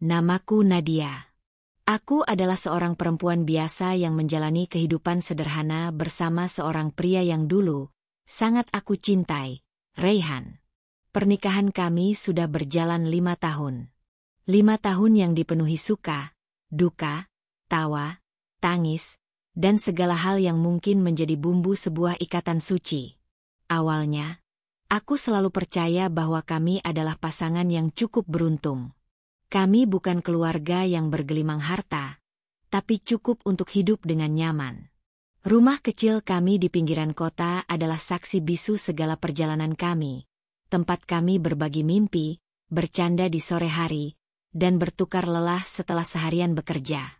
Namaku Nadia. Aku adalah seorang perempuan biasa yang menjalani kehidupan sederhana bersama seorang pria yang dulu sangat aku cintai, Raihan. Pernikahan kami sudah berjalan 5 tahun. 5 tahun yang dipenuhi suka, duka, tawa, tangis, dan segala hal yang mungkin menjadi bumbu sebuah ikatan suci. Awalnya, aku selalu percaya bahwa kami adalah pasangan yang cukup beruntung. Kami bukan keluarga yang bergelimang harta, tapi cukup untuk hidup dengan nyaman. Rumah kecil kami di pinggiran kota adalah saksi bisu segala perjalanan kami, tempat kami berbagi mimpi, bercanda di sore hari, dan bertukar lelah setelah seharian bekerja.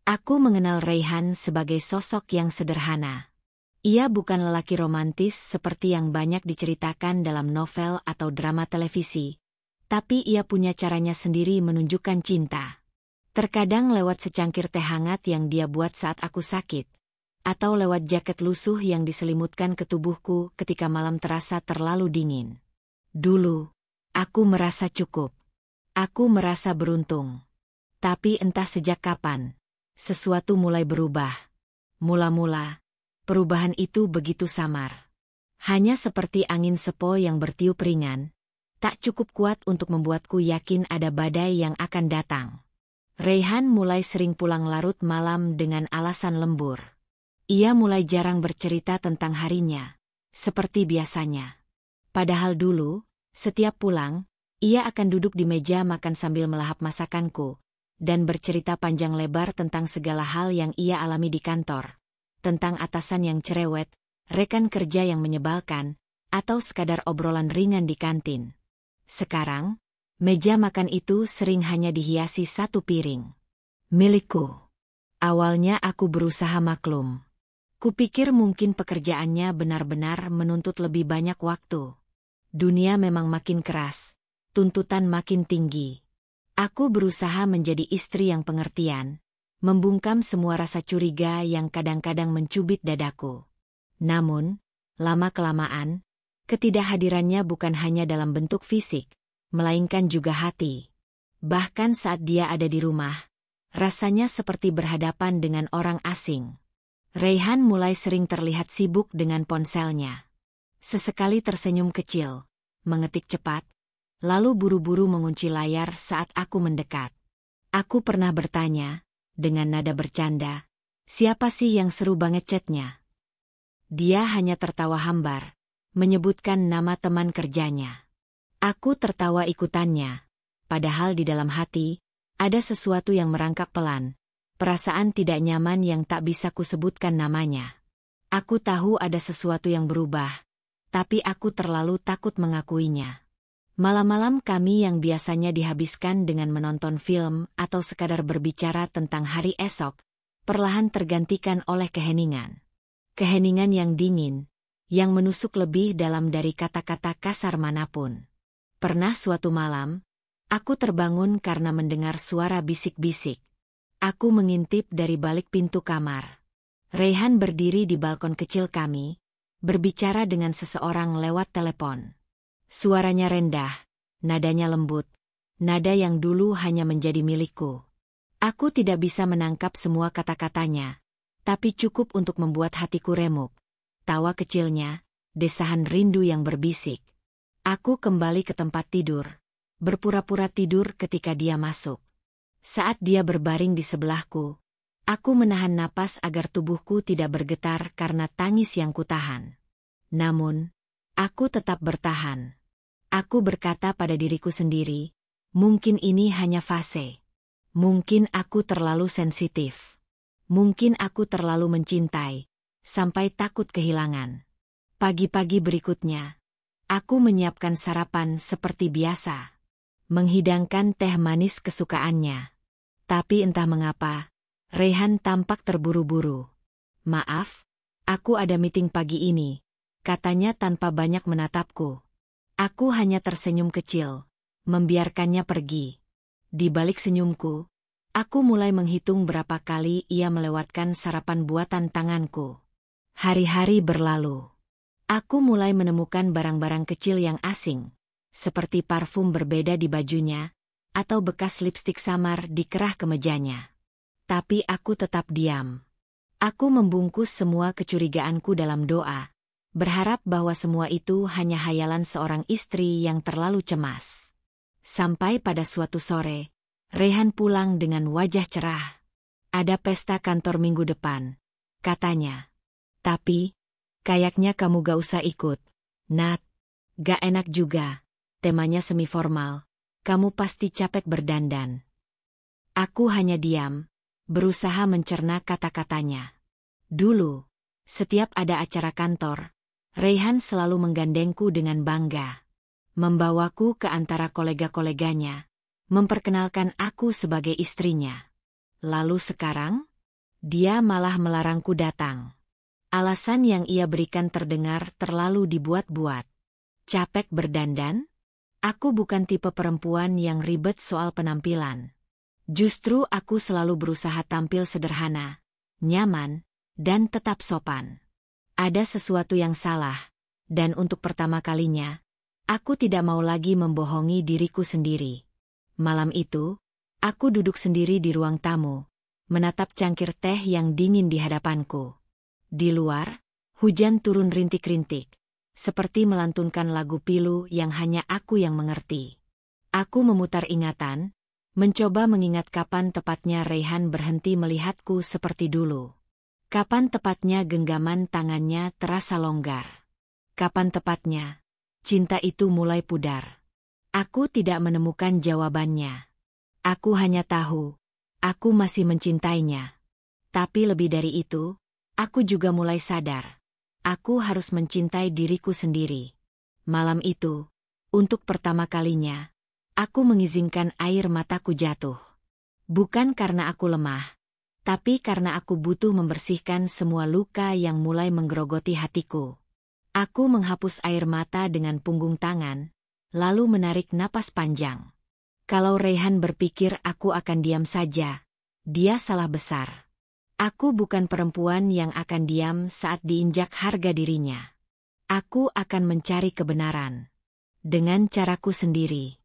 Aku mengenal Raihan sebagai sosok yang sederhana. Ia bukan lelaki romantis seperti yang banyak diceritakan dalam novel atau drama televisi, tapi ia punya caranya sendiri menunjukkan cinta. Terkadang lewat secangkir teh hangat yang dia buat saat aku sakit, atau lewat jaket lusuh yang diselimutkan ke tubuhku ketika malam terasa terlalu dingin. Dulu, aku merasa cukup. Aku merasa beruntung. Tapi entah sejak kapan, sesuatu mulai berubah. Mula-mula, perubahan itu begitu samar. Hanya seperti angin sepoi yang bertiup ringan, tak cukup kuat untuk membuatku yakin ada badai yang akan datang. Raihan mulai sering pulang larut malam dengan alasan lembur. Ia mulai jarang bercerita tentang harinya, seperti biasanya. Padahal dulu, setiap pulang, ia akan duduk di meja makan sambil melahap masakanku, dan bercerita panjang lebar tentang segala hal yang ia alami di kantor. Tentang atasan yang cerewet, rekan kerja yang menyebalkan, atau sekadar obrolan ringan di kantin. Sekarang, meja makan itu sering hanya dihiasi satu piring. Milikku. Awalnya aku berusaha maklum. Kupikir mungkin pekerjaannya benar-benar menuntut lebih banyak waktu. Dunia memang makin keras, tuntutan makin tinggi. Aku berusaha menjadi istri yang pengertian, membungkam semua rasa curiga yang kadang-kadang mencubit dadaku. Namun, lama-kelamaan, ketidakhadirannya bukan hanya dalam bentuk fisik, melainkan juga hati. Bahkan saat dia ada di rumah, rasanya seperti berhadapan dengan orang asing. Raihan mulai sering terlihat sibuk dengan ponselnya. Sesekali tersenyum kecil, mengetik cepat, lalu buru-buru mengunci layar saat aku mendekat. Aku pernah bertanya, dengan nada bercanda, siapa sih yang seru banget chatnya? Dia hanya tertawa hambar, menyebutkan nama teman kerjanya. Aku tertawa ikutannya, padahal di dalam hati, ada sesuatu yang merangkak pelan, perasaan tidak nyaman yang tak bisa kusebutkan namanya. Aku tahu ada sesuatu yang berubah, tapi aku terlalu takut mengakuinya. Malam-malam kami yang biasanya dihabiskan dengan menonton film atau sekadar berbicara tentang hari esok, perlahan tergantikan oleh keheningan. Keheningan yang dingin, yang menusuk lebih dalam dari kata-kata kasar manapun. Pernah suatu malam, aku terbangun karena mendengar suara bisik-bisik. Aku mengintip dari balik pintu kamar. Raihan berdiri di balkon kecil kami, berbicara dengan seseorang lewat telepon. Suaranya rendah, nadanya lembut, nada yang dulu hanya menjadi milikku. Aku tidak bisa menangkap semua kata-katanya, tapi cukup untuk membuat hatiku remuk. Tawa kecilnya, desahan rindu yang berbisik. Aku kembali ke tempat tidur, berpura-pura tidur ketika dia masuk. Saat dia berbaring di sebelahku, aku menahan napas agar tubuhku tidak bergetar karena tangis yang kutahan. Namun, aku tetap bertahan. Aku berkata pada diriku sendiri, mungkin ini hanya fase. Mungkin aku terlalu sensitif. Mungkin aku terlalu mencintai, sampai takut kehilangan. Pagi-pagi berikutnya, aku menyiapkan sarapan seperti biasa. Menghidangkan teh manis kesukaannya. Tapi entah mengapa, Raihan tampak terburu-buru. Maaf, aku ada meeting pagi ini, katanya tanpa banyak menatapku. Aku hanya tersenyum kecil, membiarkannya pergi. Di balik senyumku, aku mulai menghitung berapa kali ia melewatkan sarapan buatan tanganku. Hari-hari berlalu. Aku mulai menemukan barang-barang kecil yang asing, seperti parfum berbeda di bajunya, atau bekas lipstik samar di kerah kemejanya. Tapi aku tetap diam. Aku membungkus semua kecurigaanku dalam doa, berharap bahwa semua itu hanya hayalan seorang istri yang terlalu cemas. Sampai pada suatu sore, Rayhan pulang dengan wajah cerah. Ada pesta kantor minggu depan, katanya. Tapi, kayaknya kamu gak usah ikut, Nat. Gak enak juga, temanya semi-formal. Kamu pasti capek berdandan. Aku hanya diam, berusaha mencerna kata-katanya. Dulu, setiap ada acara kantor, Rayhan selalu menggandengku dengan bangga. Membawaku ke antara kolega-koleganya, memperkenalkan aku sebagai istrinya. Lalu sekarang, dia malah melarangku datang. Alasan yang ia berikan terdengar terlalu dibuat-buat. Capek berdandan? Aku bukan tipe perempuan yang ribet soal penampilan. Justru aku selalu berusaha tampil sederhana, nyaman, dan tetap sopan. Ada sesuatu yang salah, dan untuk pertama kalinya, aku tidak mau lagi membohongi diriku sendiri. Malam itu, aku duduk sendiri di ruang tamu, menatap cangkir teh yang dingin di hadapanku. Di luar, hujan turun rintik-rintik, seperti melantunkan lagu pilu yang hanya aku yang mengerti. Aku memutar ingatan, mencoba mengingat kapan tepatnya Rayhan berhenti melihatku seperti dulu. Kapan tepatnya genggaman tangannya terasa longgar. Kapan tepatnya cinta itu mulai pudar. Aku tidak menemukan jawabannya. Aku hanya tahu, aku masih mencintainya. Tapi lebih dari itu, aku juga mulai sadar. Aku harus mencintai diriku sendiri. Malam itu, untuk pertama kalinya, aku mengizinkan air mataku jatuh. Bukan karena aku lemah, tapi karena aku butuh membersihkan semua luka yang mulai menggerogoti hatiku. Aku menghapus air mata dengan punggung tangan, lalu menarik napas panjang. Kalau Rayhan berpikir aku akan diam saja, dia salah besar. Aku bukan perempuan yang akan diam saat diinjak harga dirinya. Aku akan mencari kebenaran. Dengan caraku sendiri.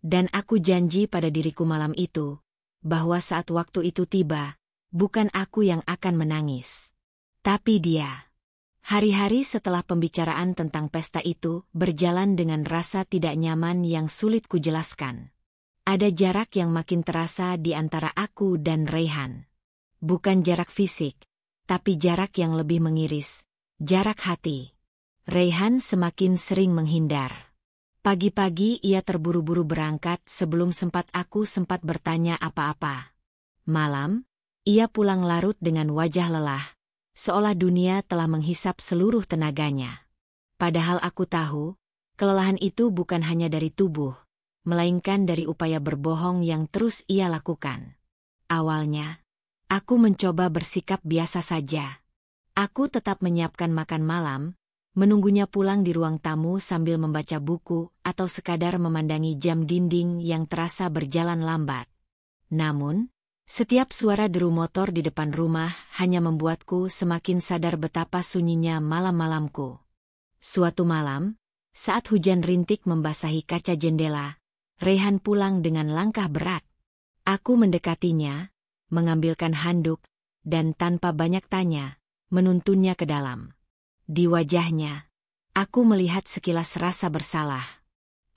Dan aku janji pada diriku malam itu, bahwa saat waktu itu tiba, bukan aku yang akan menangis. Tapi dia. Hari-hari setelah pembicaraan tentang pesta itu berjalan dengan rasa tidak nyaman yang sulit kujelaskan. Ada jarak yang makin terasa di antara aku dan Rayhan. Bukan jarak fisik, tapi jarak yang lebih mengiris, jarak hati. Rayhan semakin sering menghindar. Pagi-pagi ia terburu-buru berangkat sebelum aku sempat bertanya apa-apa. Malam, ia pulang larut dengan wajah lelah, seolah dunia telah menghisap seluruh tenaganya. Padahal aku tahu, kelelahan itu bukan hanya dari tubuh, melainkan dari upaya berbohong yang terus ia lakukan. Awalnya, aku mencoba bersikap biasa saja. Aku tetap menyiapkan makan malam, menunggunya pulang di ruang tamu sambil membaca buku atau sekadar memandangi jam dinding yang terasa berjalan lambat. Namun, setiap suara deru motor di depan rumah hanya membuatku semakin sadar betapa sunyinya malam-malamku. Suatu malam, saat hujan rintik membasahi kaca jendela, Rayhan pulang dengan langkah berat. Aku mendekatinya, mengambilkan handuk, dan tanpa banyak tanya, menuntunnya ke dalam. Di wajahnya, aku melihat sekilas rasa bersalah.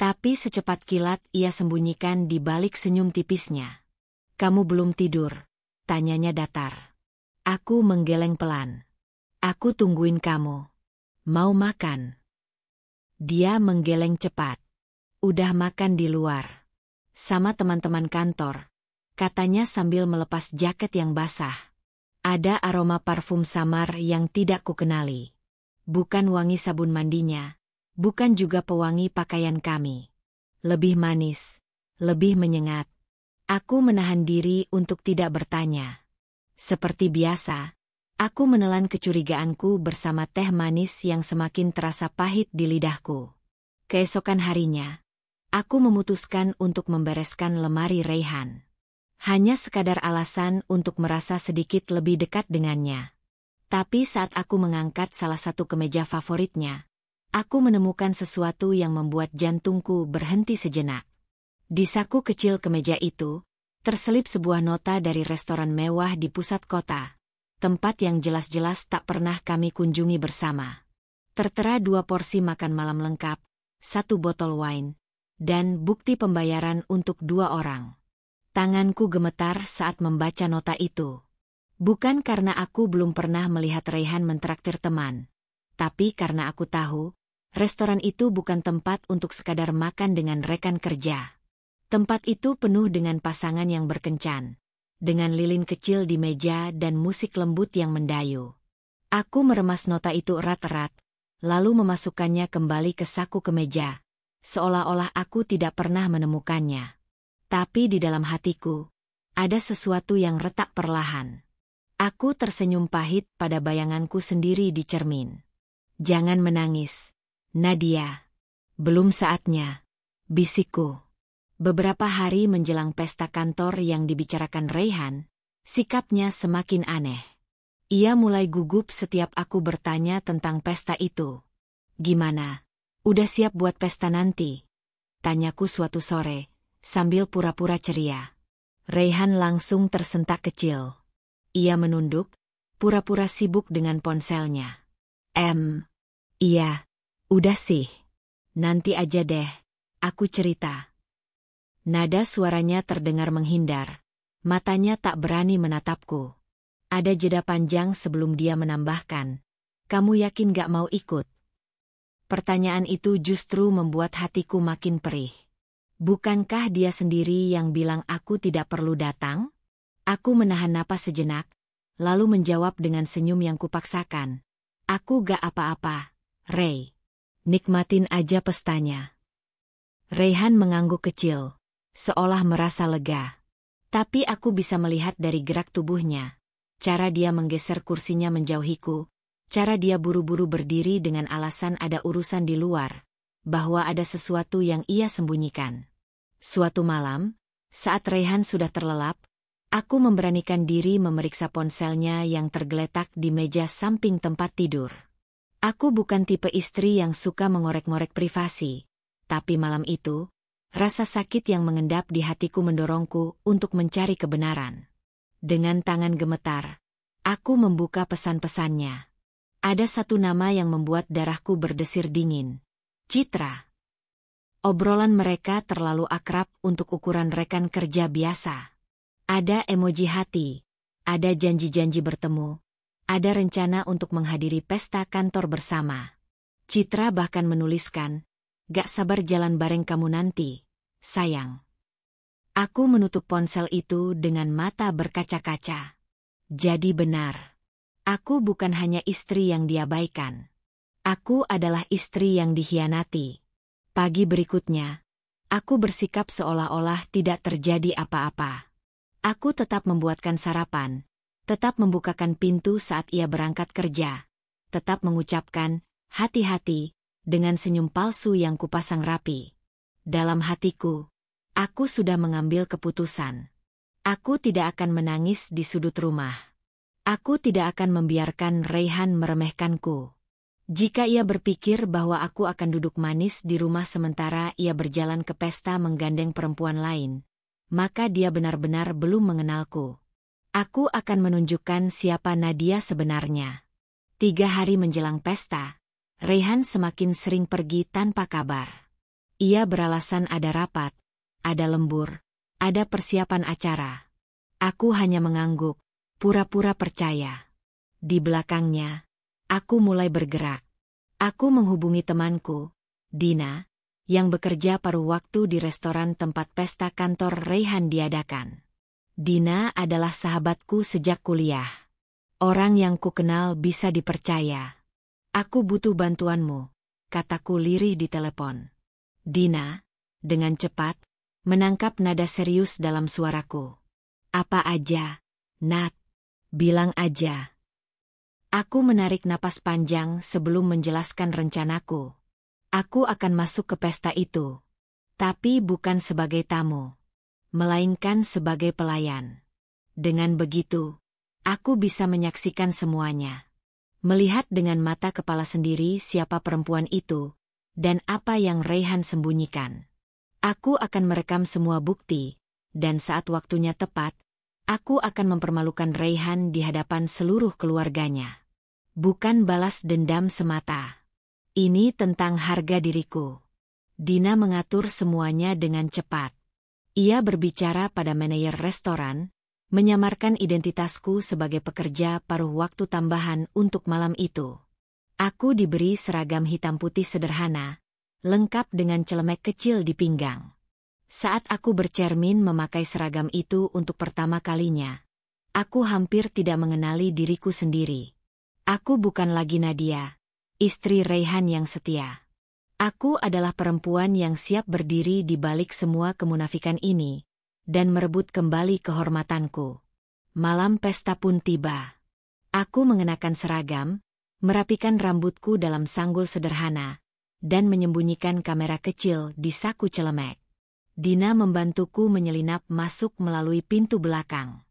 Tapi secepat kilat ia sembunyikan di balik senyum tipisnya. "Kamu belum tidur?" tanyanya datar. Aku menggeleng pelan. "Aku tungguin kamu. Mau makan?" Dia menggeleng cepat. "Udah makan di luar. Sama teman-teman kantor," katanya sambil melepas jaket yang basah. Ada aroma parfum samar yang tidak kukenali. Bukan wangi sabun mandinya, bukan juga pewangi pakaian kami. Lebih manis, lebih menyengat. Aku menahan diri untuk tidak bertanya. Seperti biasa, aku menelan kecurigaanku bersama teh manis yang semakin terasa pahit di lidahku. Keesokan harinya, aku memutuskan untuk membereskan lemari Rayhan. Hanya sekadar alasan untuk merasa sedikit lebih dekat dengannya. Tapi saat aku mengangkat salah satu kemeja favoritnya, aku menemukan sesuatu yang membuat jantungku berhenti sejenak. Di saku kecil kemeja itu, terselip sebuah nota dari restoran mewah di pusat kota, tempat yang jelas-jelas tak pernah kami kunjungi bersama. Tertera 2 porsi makan malam lengkap, 1 botol wine, dan bukti pembayaran untuk 2 orang. Tanganku gemetar saat membaca nota itu. Bukan karena aku belum pernah melihat Rayhan mentraktir teman, tapi karena aku tahu, restoran itu bukan tempat untuk sekadar makan dengan rekan kerja. Tempat itu penuh dengan pasangan yang berkencan, dengan lilin kecil di meja dan musik lembut yang mendayu. Aku meremas nota itu erat-erat, lalu memasukkannya kembali ke saku kemeja, seolah-olah aku tidak pernah menemukannya. Tapi di dalam hatiku, ada sesuatu yang retak perlahan. Aku tersenyum pahit pada bayanganku sendiri di cermin. Jangan menangis, Nadia. Belum saatnya, bisikku. Beberapa hari menjelang pesta kantor yang dibicarakan Rayhan, sikapnya semakin aneh. Ia mulai gugup setiap aku bertanya tentang pesta itu. Gimana? Udah siap buat pesta nanti? Tanyaku suatu sore, sambil pura-pura ceria. Rayhan langsung tersentak kecil. Ia menunduk, pura-pura sibuk dengan ponselnya. Iya, udah sih. Nanti aja deh, aku cerita. Nada suaranya terdengar menghindar. Matanya tak berani menatapku. Ada jeda panjang sebelum dia menambahkan, "Kamu yakin gak mau ikut?" Pertanyaan itu justru membuat hatiku makin perih. Bukankah dia sendiri yang bilang aku tidak perlu datang? Aku menahan napas sejenak, lalu menjawab dengan senyum yang kupaksakan. "Aku gak apa-apa, Ray. Nikmatin aja pestanya." Rayhan mengangguk kecil, seolah merasa lega. Tapi aku bisa melihat dari gerak tubuhnya, cara dia menggeser kursinya menjauhiku, cara dia buru-buru berdiri dengan alasan ada urusan di luar, bahwa ada sesuatu yang ia sembunyikan. Suatu malam, saat Rayhan sudah terlelap, aku memberanikan diri memeriksa ponselnya yang tergeletak di meja samping tempat tidur. Aku bukan tipe istri yang suka mengorek-ngorek privasi, tapi malam itu, rasa sakit yang mengendap di hatiku mendorongku untuk mencari kebenaran. Dengan tangan gemetar, aku membuka pesan-pesannya. Ada satu nama yang membuat darahku berdesir dingin. Citra. Obrolan mereka terlalu akrab untuk ukuran rekan kerja biasa. Ada emoji hati, ada janji-janji bertemu, ada rencana untuk menghadiri pesta kantor bersama. Citra bahkan menuliskan, "Gak sabar jalan bareng kamu nanti, sayang." Aku menutup ponsel itu dengan mata berkaca-kaca. Jadi benar. Aku bukan hanya istri yang diabaikan. Aku adalah istri yang dikhianati. Pagi berikutnya, aku bersikap seolah-olah tidak terjadi apa-apa. Aku tetap membuatkan sarapan, tetap membukakan pintu saat ia berangkat kerja, tetap mengucapkan, "Hati-hati," dengan senyum palsu yang kupasang rapi. Dalam hatiku, aku sudah mengambil keputusan. Aku tidak akan menangis di sudut rumah. Aku tidak akan membiarkan Rayhan meremehkanku. Jika ia berpikir bahwa aku akan duduk manis di rumah sementara ia berjalan ke pesta menggandeng perempuan lain, maka dia benar-benar belum mengenalku. Aku akan menunjukkan siapa Nadia sebenarnya. 3 hari menjelang pesta, Rayhan semakin sering pergi tanpa kabar. Ia beralasan ada rapat, ada lembur, ada persiapan acara. Aku hanya mengangguk, pura-pura percaya. Di belakangnya, aku mulai bergerak. Aku menghubungi temanku, Dina, yang bekerja paruh waktu di restoran tempat pesta kantor Rayhan diadakan. Dina adalah sahabatku sejak kuliah. Orang yang kukenal bisa dipercaya. "Aku butuh bantuanmu," kataku lirih di telepon. Dina, dengan cepat, menangkap nada serius dalam suaraku. "Apa aja, Nat? Bilang aja." Aku menarik napas panjang sebelum menjelaskan rencanaku. Aku akan masuk ke pesta itu. Tapi bukan sebagai tamu, melainkan sebagai pelayan. Dengan begitu, aku bisa menyaksikan semuanya. Melihat dengan mata kepala sendiri siapa perempuan itu, dan apa yang Rayhan sembunyikan. Aku akan merekam semua bukti, dan saat waktunya tepat, aku akan mempermalukan Raihan di hadapan seluruh keluarganya. Bukan balas dendam semata. Ini tentang harga diriku. Dina mengatur semuanya dengan cepat. Ia berbicara pada manajer restoran, menyamarkan identitasku sebagai pekerja paruh waktu tambahan untuk malam itu. Aku diberi seragam hitam putih sederhana, lengkap dengan celemek kecil di pinggang. Saat aku bercermin memakai seragam itu untuk pertama kalinya, aku hampir tidak mengenali diriku sendiri. Aku bukan lagi Nadia, istri Raihan yang setia. Aku adalah perempuan yang siap berdiri di balik semua kemunafikan ini, dan merebut kembali kehormatanku. Malam pesta pun tiba. Aku mengenakan seragam, merapikan rambutku dalam sanggul sederhana, dan menyembunyikan kamera kecil di saku celemek. Dina membantuku menyelinap masuk melalui pintu belakang.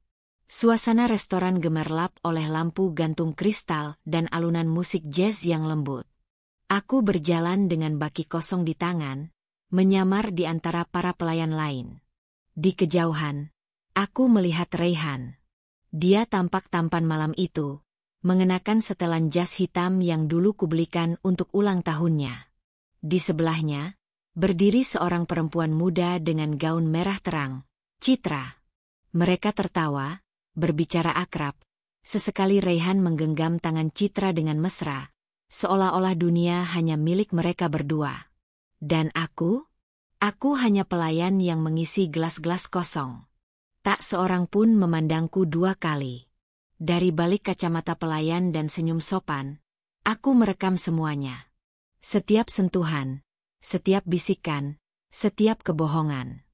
Suasana restoran gemerlap oleh lampu gantung kristal dan alunan musik jazz yang lembut. Aku berjalan dengan baki kosong di tangan, menyamar di antara para pelayan lain. Di kejauhan, aku melihat Raihan. Dia tampak tampan malam itu, mengenakan setelan jas hitam yang dulu kubelikan untuk ulang tahunnya. Di sebelahnya, berdiri seorang perempuan muda dengan gaun merah terang, Citra. Mereka tertawa, berbicara akrab. Sesekali Raihan menggenggam tangan Citra dengan mesra, seolah-olah dunia hanya milik mereka berdua. Dan aku hanya pelayan yang mengisi gelas-gelas kosong. Tak seorang pun memandangku dua kali. Dari balik kacamata pelayan dan senyum sopan, aku merekam semuanya. Setiap sentuhan, setiap bisikan, setiap kebohongan.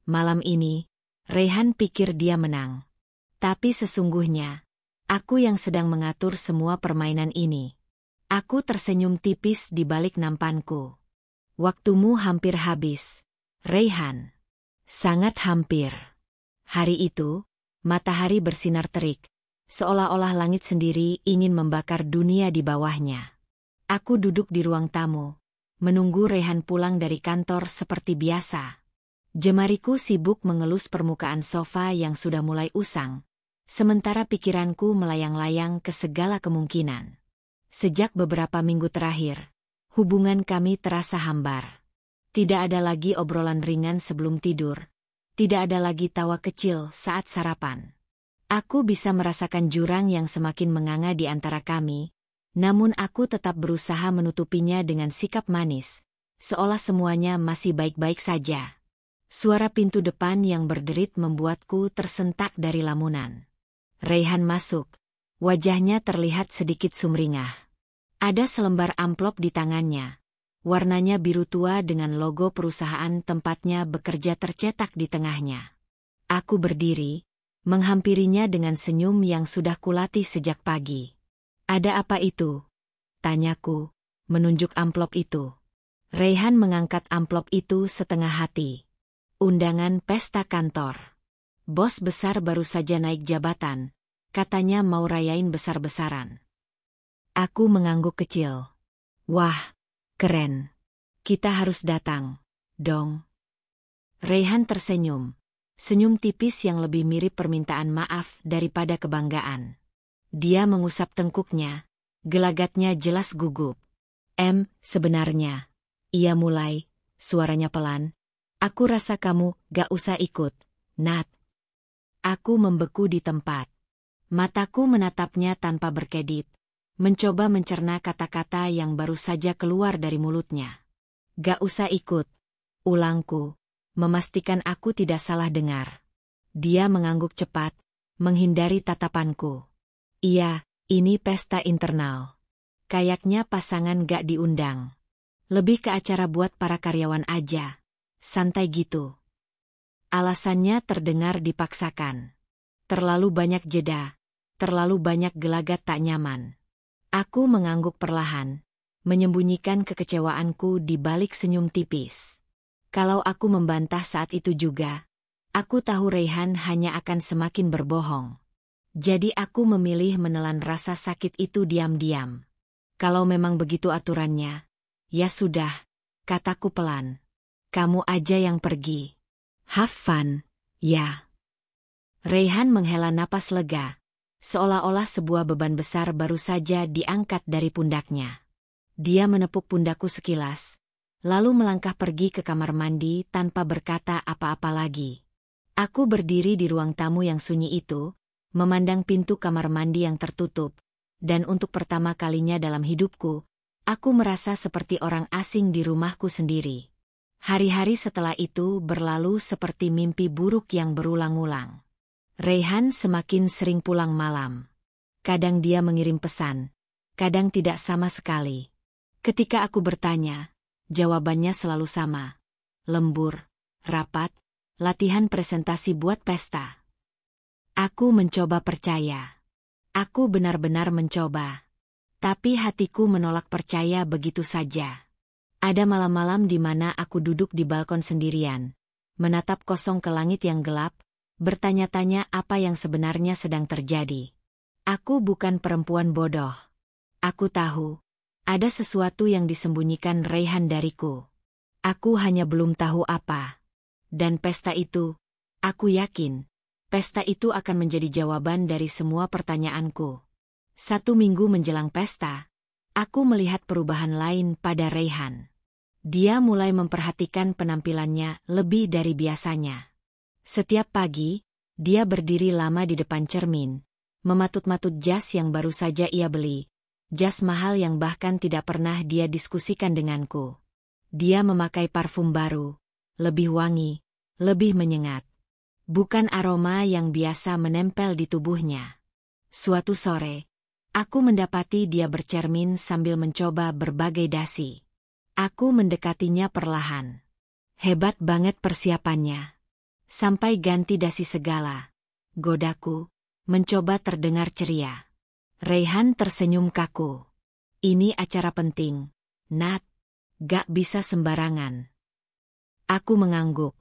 Malam ini, Raihan pikir dia menang. Tapi sesungguhnya, aku yang sedang mengatur semua permainan ini. Aku tersenyum tipis di balik nampanku. Waktumu hampir habis, Raihan. Sangat hampir. Hari itu, matahari bersinar terik, seolah-olah langit sendiri ingin membakar dunia di bawahnya. Aku duduk di ruang tamu, menunggu Raihan pulang dari kantor seperti biasa. Jemariku sibuk mengelus permukaan sofa yang sudah mulai usang, sementara pikiranku melayang-layang ke segala kemungkinan. Sejak beberapa minggu terakhir, hubungan kami terasa hambar. Tidak ada lagi obrolan ringan sebelum tidur, tidak ada lagi tawa kecil saat sarapan. Aku bisa merasakan jurang yang semakin menganga di antara kami, namun aku tetap berusaha menutupinya dengan sikap manis, seolah semuanya masih baik-baik saja. Suara pintu depan yang berderit membuatku tersentak dari lamunan. Raihan masuk, wajahnya terlihat sedikit sumringah. Ada selembar amplop di tangannya. Warnanya biru tua dengan logo perusahaan tempatnya bekerja tercetak di tengahnya. Aku berdiri, menghampirinya dengan senyum yang sudah kulatih sejak pagi. Ada apa itu? Tanyaku, menunjuk amplop itu. Raihan mengangkat amplop itu setengah hati. Undangan pesta kantor. Bos besar baru saja naik jabatan, katanya mau rayain besar-besaran. Aku mengangguk kecil. Wah, keren. Kita harus datang, dong. Raihan tersenyum. Senyum tipis yang lebih mirip permintaan maaf daripada kebanggaan. Dia mengusap tengkuknya, gelagatnya jelas gugup. Sebenarnya. Ia mulai, suaranya pelan. Aku rasa kamu gak usah ikut, Nat. Aku membeku di tempat. Mataku menatapnya tanpa berkedip, mencoba mencerna kata-kata yang baru saja keluar dari mulutnya. Gak usah ikut, ulangku, memastikan aku tidak salah dengar. Dia mengangguk cepat, menghindari tatapanku. Iya, ini pesta internal. Kayaknya pasangan gak diundang. Lebih ke acara buat para karyawan aja. Santai gitu. Alasannya terdengar dipaksakan. Terlalu banyak jeda, terlalu banyak gelagat tak nyaman. Aku mengangguk perlahan, menyembunyikan kekecewaanku di balik senyum tipis. Kalau aku membantah saat itu juga, aku tahu Raihan hanya akan semakin berbohong. Jadi aku memilih menelan rasa sakit itu diam-diam. Kalau memang begitu aturannya, ya sudah, kataku pelan. kamu aja yang pergi. Have fun, ya. Raihan menghela napas lega, seolah-olah sebuah beban besar baru saja diangkat dari pundaknya. Dia menepuk pundakku sekilas, lalu melangkah pergi ke kamar mandi tanpa berkata apa-apa lagi. Aku berdiri di ruang tamu yang sunyi itu, memandang pintu kamar mandi yang tertutup, dan untuk pertama kalinya dalam hidupku, aku merasa seperti orang asing di rumahku sendiri. Hari-hari setelah itu berlalu seperti mimpi buruk yang berulang-ulang. Raihan semakin sering pulang malam. Kadang dia mengirim pesan, kadang tidak sama sekali. Ketika aku bertanya, jawabannya selalu sama. Lembur, rapat, latihan presentasi buat pesta. Aku mencoba percaya. Aku benar-benar mencoba. Tapi hatiku menolak percaya begitu saja. Ada malam-malam di mana aku duduk di balkon sendirian, menatap kosong ke langit yang gelap, bertanya-tanya apa yang sebenarnya sedang terjadi. Aku bukan perempuan bodoh. Aku tahu, ada sesuatu yang disembunyikan Raihan dariku. Aku hanya belum tahu apa. Dan pesta itu, aku yakin, pesta itu akan menjadi jawaban dari semua pertanyaanku. 1 minggu menjelang pesta, aku melihat perubahan lain pada Raihan. Dia mulai memperhatikan penampilannya lebih dari biasanya. Setiap pagi, dia berdiri lama di depan cermin, mematut-matut jas yang baru saja ia beli, jas mahal yang bahkan tidak pernah dia diskusikan denganku. Dia memakai parfum baru, lebih wangi, lebih menyengat. Bukan aroma yang biasa menempel di tubuhnya. Suatu sore, aku mendapati dia bercermin sambil mencoba berbagai dasi. Aku mendekatinya perlahan. Hebat banget persiapannya. Sampai ganti dasi segala. Godaku, mencoba terdengar ceria. Raihan tersenyum kaku. Ini acara penting, Nat. Gak bisa sembarangan. Aku mengangguk,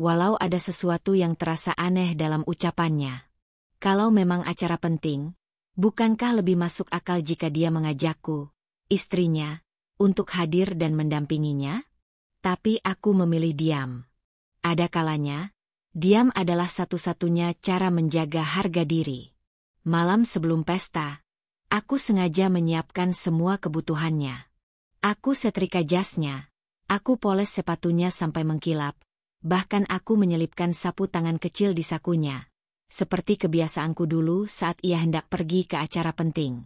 walau ada sesuatu yang terasa aneh dalam ucapannya. Kalau memang acara penting, bukankah lebih masuk akal jika dia mengajakku, istrinya, untuk hadir dan mendampinginya? Tapi aku memilih diam. Ada kalanya, diam adalah satu-satunya cara menjaga harga diri. Malam sebelum pesta, aku sengaja menyiapkan semua kebutuhannya. Aku setrika jasnya, aku poles sepatunya sampai mengkilap, bahkan aku menyelipkan sapu tangan kecil di sakunya. Seperti kebiasaanku dulu saat ia hendak pergi ke acara penting.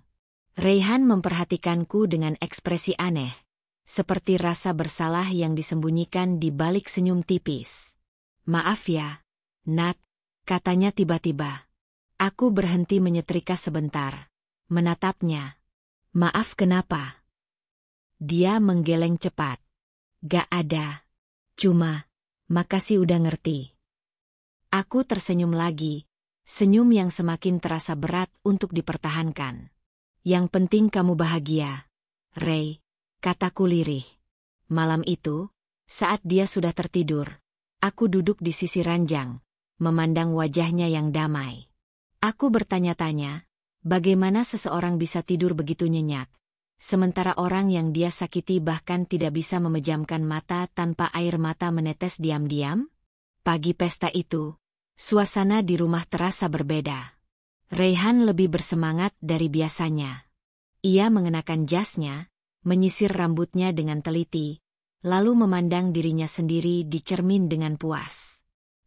Raihan memperhatikanku dengan ekspresi aneh, seperti rasa bersalah yang disembunyikan di balik senyum tipis. Maaf ya, Nat, katanya tiba-tiba. Aku berhenti menyetrika sebentar, menatapnya. Maaf kenapa? Dia menggeleng cepat. Gak ada. Cuma, makasih udah ngerti. Aku tersenyum lagi, senyum yang semakin terasa berat untuk dipertahankan. Yang penting kamu bahagia, Ray, kataku lirih. Malam itu, saat dia sudah tertidur, aku duduk di sisi ranjang, memandang wajahnya yang damai. Aku bertanya-tanya, bagaimana seseorang bisa tidur begitu nyenyak, sementara orang yang dia sakiti bahkan tidak bisa memejamkan mata tanpa air mata menetes diam-diam? Pagi pesta itu, suasana di rumah terasa berbeda. Raihan lebih bersemangat dari biasanya. Ia mengenakan jasnya, menyisir rambutnya dengan teliti, lalu memandang dirinya sendiri di cermin dengan puas.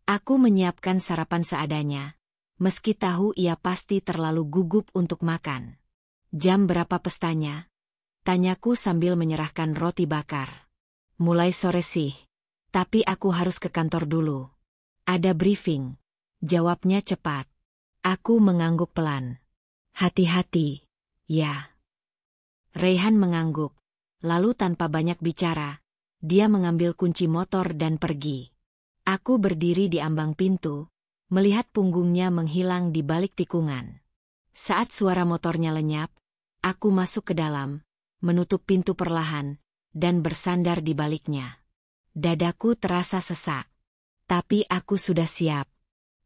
Aku menyiapkan sarapan seadanya, meski tahu ia pasti terlalu gugup untuk makan. Jam berapa pestanya? Tanyaku sambil menyerahkan roti bakar. Mulai sore sih, tapi aku harus ke kantor dulu. Ada briefing, jawabnya cepat. Aku mengangguk pelan. Hati-hati, ya. Raihan mengangguk, lalu tanpa banyak bicara, dia mengambil kunci motor dan pergi. Aku berdiri di ambang pintu, melihat punggungnya menghilang di balik tikungan. Saat suara motornya lenyap, aku masuk ke dalam, menutup pintu perlahan, dan bersandar di baliknya. Dadaku terasa sesak. Tapi aku sudah siap.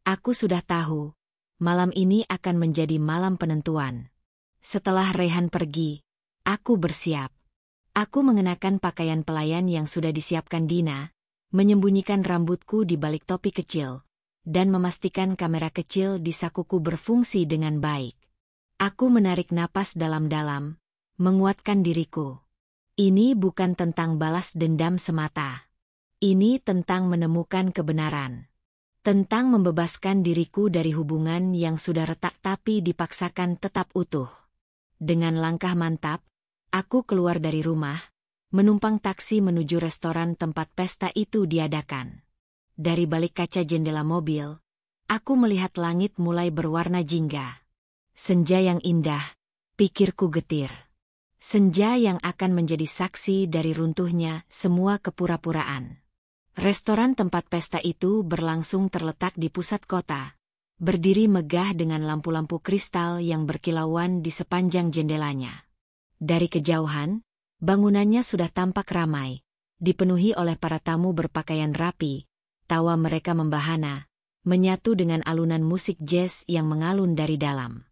Aku sudah tahu, malam ini akan menjadi malam penentuan. Setelah Raihan pergi, aku bersiap. Aku mengenakan pakaian pelayan yang sudah disiapkan Dina, menyembunyikan rambutku di balik topi kecil, dan memastikan kamera kecil di sakuku berfungsi dengan baik. Aku menarik napas dalam-dalam, menguatkan diriku. Ini bukan tentang balas dendam semata. Ini tentang menemukan kebenaran. Tentang membebaskan diriku dari hubungan yang sudah retak tapi dipaksakan tetap utuh. Dengan langkah mantap, aku keluar dari rumah, menumpang taksi menuju restoran tempat pesta itu diadakan. Dari balik kaca jendela mobil, aku melihat langit mulai berwarna jingga. Senja yang indah, pikirku getir. Senja yang akan menjadi saksi dari runtuhnya semua kepura-puraan. Restoran tempat pesta itu berlangsung terletak di pusat kota, berdiri megah dengan lampu-lampu kristal yang berkilauan di sepanjang jendelanya. Dari kejauhan, bangunannya sudah tampak ramai, dipenuhi oleh para tamu berpakaian rapi, tawa mereka membahana, menyatu dengan alunan musik jazz yang mengalun dari dalam.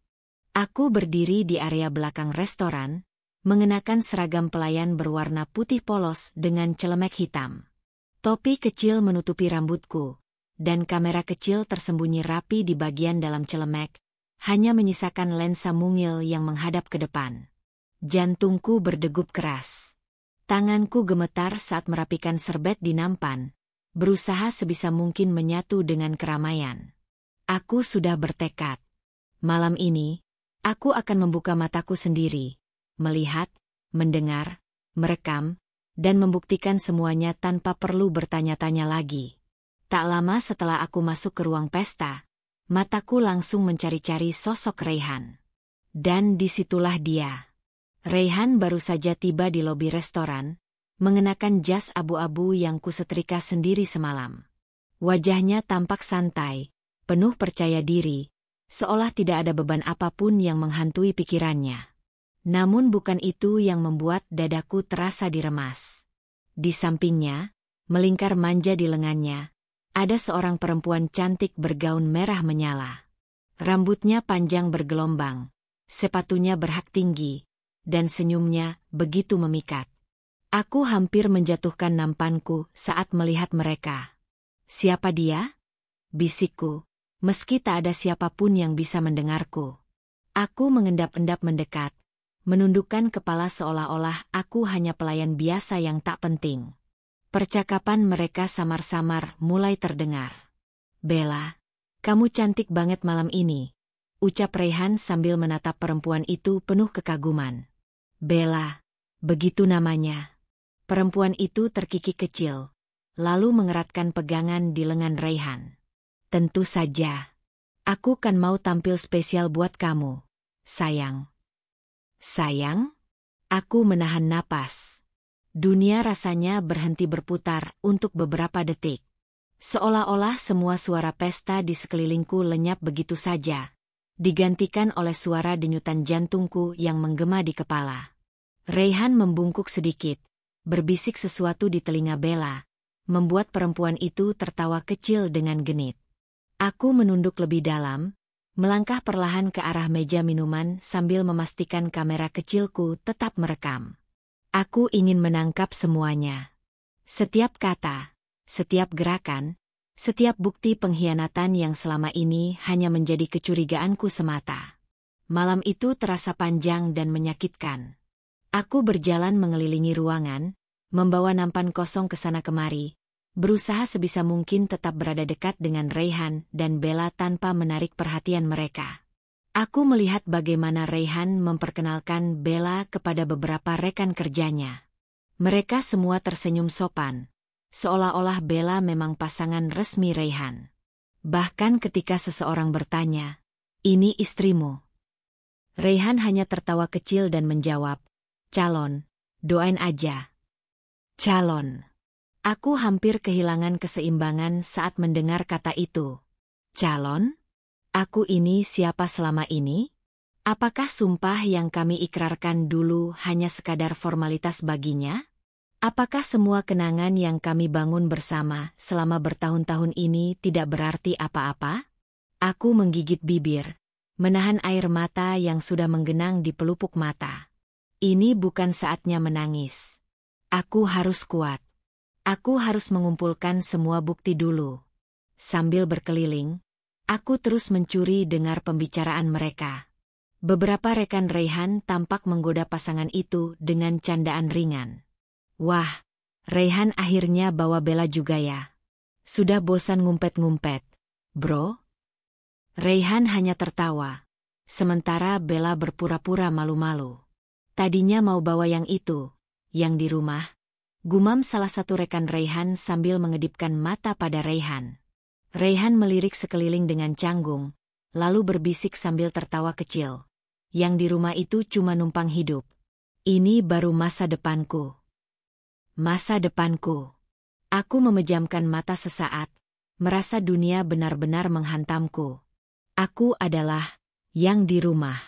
Aku berdiri di area belakang restoran, mengenakan seragam pelayan berwarna putih polos dengan celemek hitam. Topi kecil menutupi rambutku, dan kamera kecil tersembunyi rapi di bagian dalam celemek, hanya menyisakan lensa mungil yang menghadap ke depan. Jantungku berdegup keras. Tanganku gemetar saat merapikan serbet di nampan, berusaha sebisa mungkin menyatu dengan keramaian. Aku sudah bertekad. Malam ini, aku akan membuka mataku sendiri, melihat, mendengar, merekam, dan membuktikan semuanya tanpa perlu bertanya-tanya lagi. Tak lama setelah aku masuk ke ruang pesta, mataku langsung mencari-cari sosok Rayhan. Dan disitulah dia. Rayhan baru saja tiba di lobi restoran, mengenakan jas abu-abu yang kusetrika sendiri semalam. Wajahnya tampak santai, penuh percaya diri, seolah tidak ada beban apapun yang menghantui pikirannya. Namun bukan itu yang membuat dadaku terasa diremas. Di sampingnya, melingkar manja di lengannya, ada seorang perempuan cantik bergaun merah menyala. Rambutnya panjang bergelombang, sepatunya berhak tinggi, dan senyumnya begitu memikat. Aku hampir menjatuhkan nampanku saat melihat mereka. "Siapa dia?" bisikku, meski tak ada siapapun yang bisa mendengarku. Aku mengendap-endap mendekat, menundukkan kepala seolah-olah aku hanya pelayan biasa yang tak penting. Percakapan mereka samar-samar mulai terdengar. "Bella, kamu cantik banget malam ini," ucap Rayhan sambil menatap perempuan itu penuh kekaguman. "Bella, begitu namanya." Perempuan itu terkikik kecil, lalu mengeratkan pegangan di lengan Rayhan. "Tentu saja. Aku kan mau tampil spesial buat kamu, sayang." "Sayang?" Aku menahan napas. Dunia rasanya berhenti berputar untuk beberapa detik. Seolah-olah semua suara pesta di sekelilingku lenyap begitu saja, digantikan oleh suara denyutan jantungku yang menggema di kepala. Rayhan membungkuk sedikit, berbisik sesuatu di telinga Bella, membuat perempuan itu tertawa kecil dengan genit. Aku menunduk lebih dalam, melangkah perlahan ke arah meja minuman sambil memastikan kamera kecilku tetap merekam. Aku ingin menangkap semuanya. Setiap kata, setiap gerakan, setiap bukti pengkhianatan yang selama ini hanya menjadi kecurigaanku semata. Malam itu terasa panjang dan menyakitkan. Aku berjalan mengelilingi ruangan, membawa nampan kosong ke sana kemari, berusaha sebisa mungkin tetap berada dekat dengan Rayhan dan Bella tanpa menarik perhatian mereka. Aku melihat bagaimana Rayhan memperkenalkan Bella kepada beberapa rekan kerjanya. Mereka semua tersenyum sopan, seolah-olah Bella memang pasangan resmi Rayhan. Bahkan ketika seseorang bertanya, "Ini istrimu?" Rayhan hanya tertawa kecil dan menjawab, "Calon, doain aja." Calon. Aku hampir kehilangan keseimbangan saat mendengar kata itu. Calon? Aku ini siapa selama ini? Apakah sumpah yang kami ikrarkan dulu hanya sekadar formalitas baginya? Apakah semua kenangan yang kami bangun bersama selama bertahun-tahun ini tidak berarti apa-apa? Aku menggigit bibir, menahan air mata yang sudah menggenang di pelupuk mata. Ini bukan saatnya menangis. Aku harus kuat. Aku harus mengumpulkan semua bukti dulu. Sambil berkeliling, aku terus mencuri dengar pembicaraan mereka. Beberapa rekan Raihan tampak menggoda pasangan itu dengan candaan ringan. Wah, Raihan akhirnya bawa Bella juga ya. Sudah bosan ngumpet-ngumpet, bro? Raihan hanya tertawa. Sementara Bella berpura-pura malu-malu. Tadinya mau bawa yang itu, yang di rumah. Gumam salah satu rekan Raihan sambil mengedipkan mata pada Raihan. Raihan melirik sekeliling dengan canggung, lalu berbisik sambil tertawa kecil. Yang di rumah itu cuma numpang hidup. Ini baru masa depanku. Masa depanku. Aku memejamkan mata sesaat, merasa dunia benar-benar menghantamku. Aku adalah yang di rumah.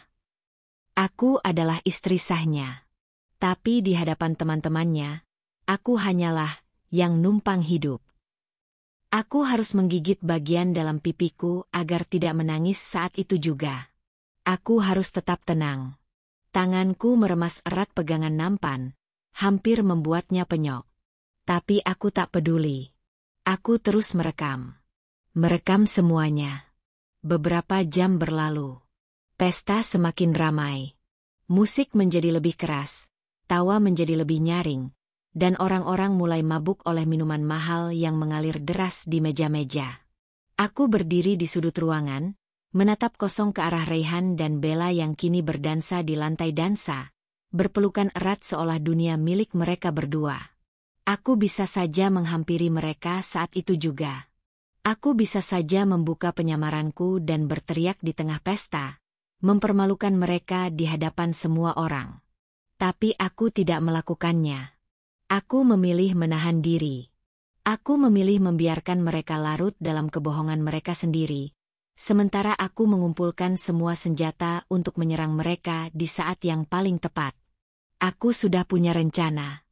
Aku adalah istri sahnya. Tapi di hadapan teman-temannya, aku hanyalah yang numpang hidup. Aku harus menggigit bagian dalam pipiku agar tidak menangis saat itu juga. Aku harus tetap tenang. Tanganku meremas erat pegangan nampan, hampir membuatnya penyok. Tapi aku tak peduli. Aku terus merekam. Merekam semuanya. Beberapa jam berlalu. Pesta semakin ramai. Musik menjadi lebih keras, tawa menjadi lebih nyaring, dan orang-orang mulai mabuk oleh minuman mahal yang mengalir deras di meja-meja. Aku berdiri di sudut ruangan, menatap kosong ke arah Raihan dan Bella yang kini berdansa di lantai dansa, berpelukan erat seolah dunia milik mereka berdua. Aku bisa saja menghampiri mereka saat itu juga. Aku bisa saja membuka penyamaranku dan berteriak di tengah pesta, mempermalukan mereka di hadapan semua orang. Tapi aku tidak melakukannya. Aku memilih menahan diri. Aku memilih membiarkan mereka larut dalam kebohongan mereka sendiri, sementara aku mengumpulkan semua senjata untuk menyerang mereka di saat yang paling tepat. Aku sudah punya rencana.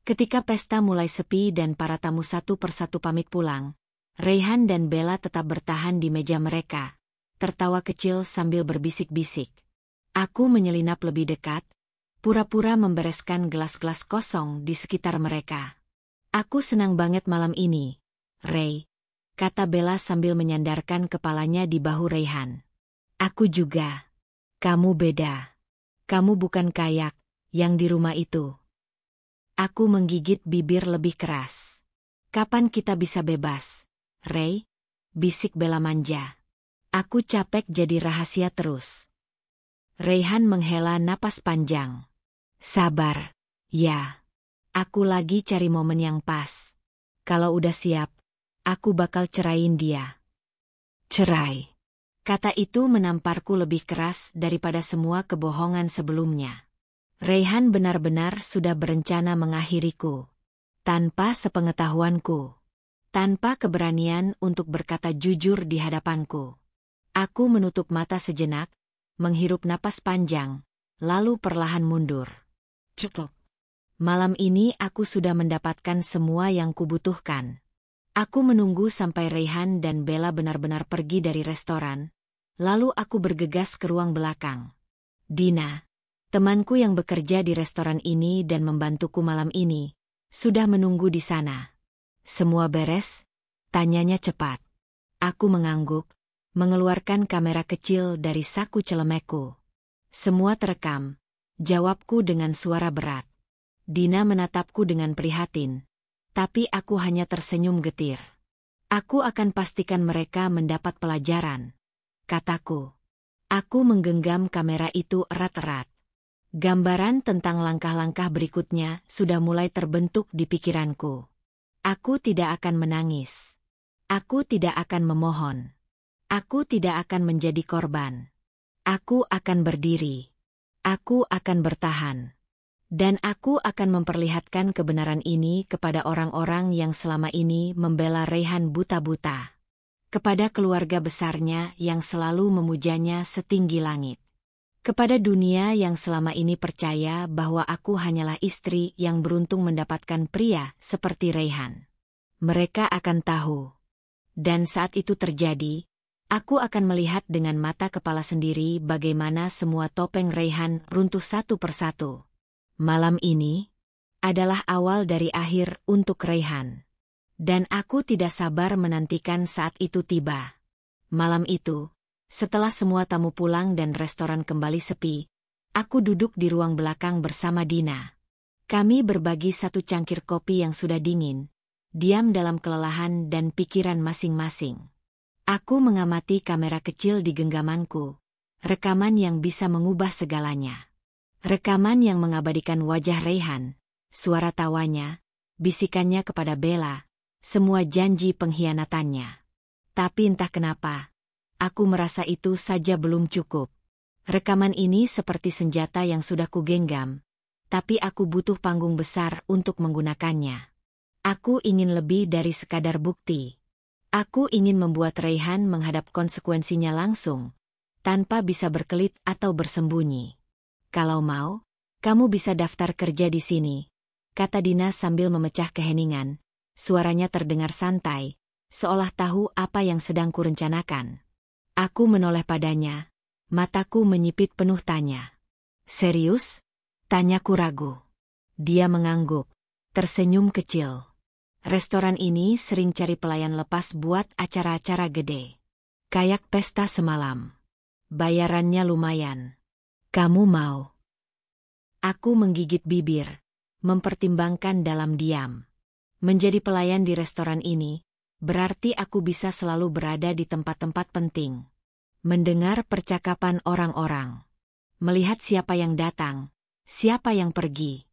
Ketika pesta mulai sepi dan para tamu satu persatu pamit pulang, Raihan dan Bella tetap bertahan di meja mereka, tertawa kecil sambil berbisik-bisik. Aku menyelinap lebih dekat, pura-pura membereskan gelas-gelas kosong di sekitar mereka. Aku senang banget malam ini, Ray, kata Bella sambil menyandarkan kepalanya di bahu Raihan. Aku juga. Kamu beda. Kamu bukan kayak yang di rumah itu. Aku menggigit bibir lebih keras. Kapan kita bisa bebas, Ray? Bisik Bella manja. Aku capek jadi rahasia terus. Raihan menghela napas panjang. Sabar, ya. Aku lagi cari momen yang pas. Kalau udah siap, aku bakal ceraiin dia. Cerai. Kata itu menamparku lebih keras daripada semua kebohongan sebelumnya. Raihan benar-benar sudah berencana mengakhiriku. Tanpa sepengetahuanku. Tanpa keberanian untuk berkata jujur di hadapanku. Aku menutup mata sejenak, menghirup napas panjang, lalu perlahan mundur. Cukup. Malam ini aku sudah mendapatkan semua yang kubutuhkan. Aku menunggu sampai Raihan dan Bella benar-benar pergi dari restoran, lalu aku bergegas ke ruang belakang. Dina, temanku yang bekerja di restoran ini dan membantuku malam ini, sudah menunggu di sana. Semua beres? Tanyanya cepat. Aku mengangguk, mengeluarkan kamera kecil dari saku celemekku. Semua terekam, jawabku dengan suara berat. Dina menatapku dengan prihatin, tapi aku hanya tersenyum getir. Aku akan pastikan mereka mendapat pelajaran, kataku. Aku menggenggam kamera itu erat-erat. Gambaran tentang langkah-langkah berikutnya sudah mulai terbentuk di pikiranku. Aku tidak akan menangis. Aku tidak akan memohon. Aku tidak akan menjadi korban. Aku akan berdiri. Aku akan bertahan. Dan aku akan memperlihatkan kebenaran ini kepada orang-orang yang selama ini membela Raihan buta-buta. Kepada keluarga besarnya yang selalu memujanya setinggi langit. Kepada dunia yang selama ini percaya bahwa aku hanyalah istri yang beruntung mendapatkan pria seperti Raihan. Mereka akan tahu. Dan saat itu terjadi, aku akan melihat dengan mata kepala sendiri bagaimana semua topeng Raihan runtuh satu persatu. Malam ini, adalah awal dari akhir untuk Raihan. Dan aku tidak sabar menantikan saat itu tiba. Malam itu, setelah semua tamu pulang dan restoran kembali sepi, aku duduk di ruang belakang bersama Dina. Kami berbagi satu cangkir kopi yang sudah dingin, diam dalam kelelahan dan pikiran masing-masing. Aku mengamati kamera kecil di genggamanku, rekaman yang bisa mengubah segalanya. Rekaman yang mengabadikan wajah Raihan, suara tawanya, bisikannya kepada Bella, semua janji pengkhianatannya. Tapi entah kenapa, aku merasa itu saja belum cukup. Rekaman ini seperti senjata yang sudah kugenggam, tapi aku butuh panggung besar untuk menggunakannya. Aku ingin lebih dari sekadar bukti. Aku ingin membuat Raihan menghadap konsekuensinya langsung, tanpa bisa berkelit atau bersembunyi. Kalau mau, kamu bisa daftar kerja di sini, kata Dina sambil memecah keheningan. Suaranya terdengar santai, seolah tahu apa yang sedang kurencanakan. Aku menoleh padanya, mataku menyipit penuh tanya. Serius? Tanyaku ragu. Dia mengangguk, tersenyum kecil. Restoran ini sering cari pelayan lepas buat acara-acara gede. Kayak pesta semalam. Bayarannya lumayan. Kamu mau? Aku menggigit bibir, mempertimbangkan dalam diam. Menjadi pelayan di restoran ini, berarti aku bisa selalu berada di tempat-tempat penting. Mendengar percakapan orang-orang. Melihat siapa yang datang, siapa yang pergi.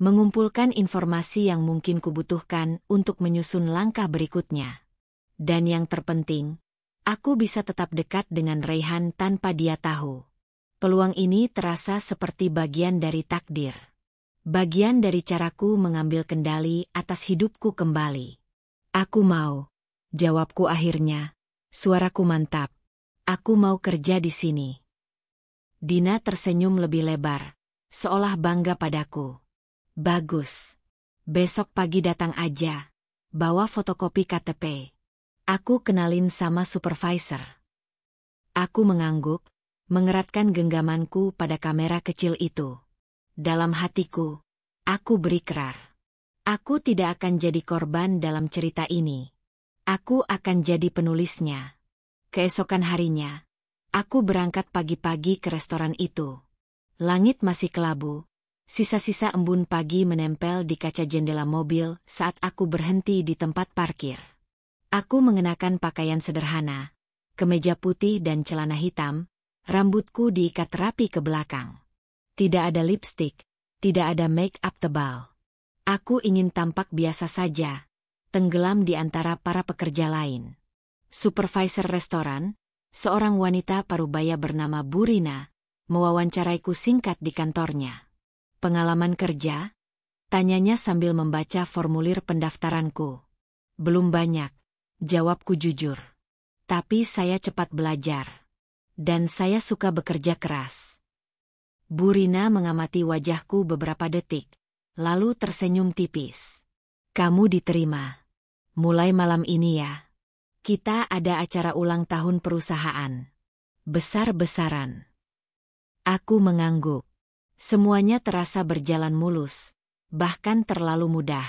Mengumpulkan informasi yang mungkin kubutuhkan untuk menyusun langkah berikutnya. Dan yang terpenting, aku bisa tetap dekat dengan Raihan tanpa dia tahu. Peluang ini terasa seperti bagian dari takdir. Bagian dari caraku mengambil kendali atas hidupku kembali. Aku mau, jawabku akhirnya, suaraku mantap. Aku mau kerja di sini. Dina tersenyum lebih lebar, seolah bangga padaku. Bagus. Besok pagi datang aja. Bawa fotokopi KTP. Aku kenalin sama supervisor. Aku mengangguk, mengeratkan genggamanku pada kamera kecil itu. Dalam hatiku, aku berikrar. Aku tidak akan jadi korban dalam cerita ini. Aku akan jadi penulisnya. Keesokan harinya, aku berangkat pagi-pagi ke restoran itu. Langit masih kelabu. Sisa-sisa embun pagi menempel di kaca jendela mobil saat aku berhenti di tempat parkir. Aku mengenakan pakaian sederhana, kemeja putih dan celana hitam, rambutku diikat rapi ke belakang. Tidak ada lipstik, tidak ada make up tebal. Aku ingin tampak biasa saja, tenggelam di antara para pekerja lain. Supervisor restoran, seorang wanita parubaya bernama Burina, mewawancaraiku singkat di kantornya. Pengalaman kerja? Tanyanya sambil membaca formulir pendaftaranku. Belum banyak, jawabku jujur. Tapi saya cepat belajar. Dan saya suka bekerja keras. Burina mengamati wajahku beberapa detik, lalu tersenyum tipis. Kamu diterima. Mulai malam ini ya. Kita ada acara ulang tahun perusahaan. Besar-besaran. Aku mengangguk. Semuanya terasa berjalan mulus, bahkan terlalu mudah.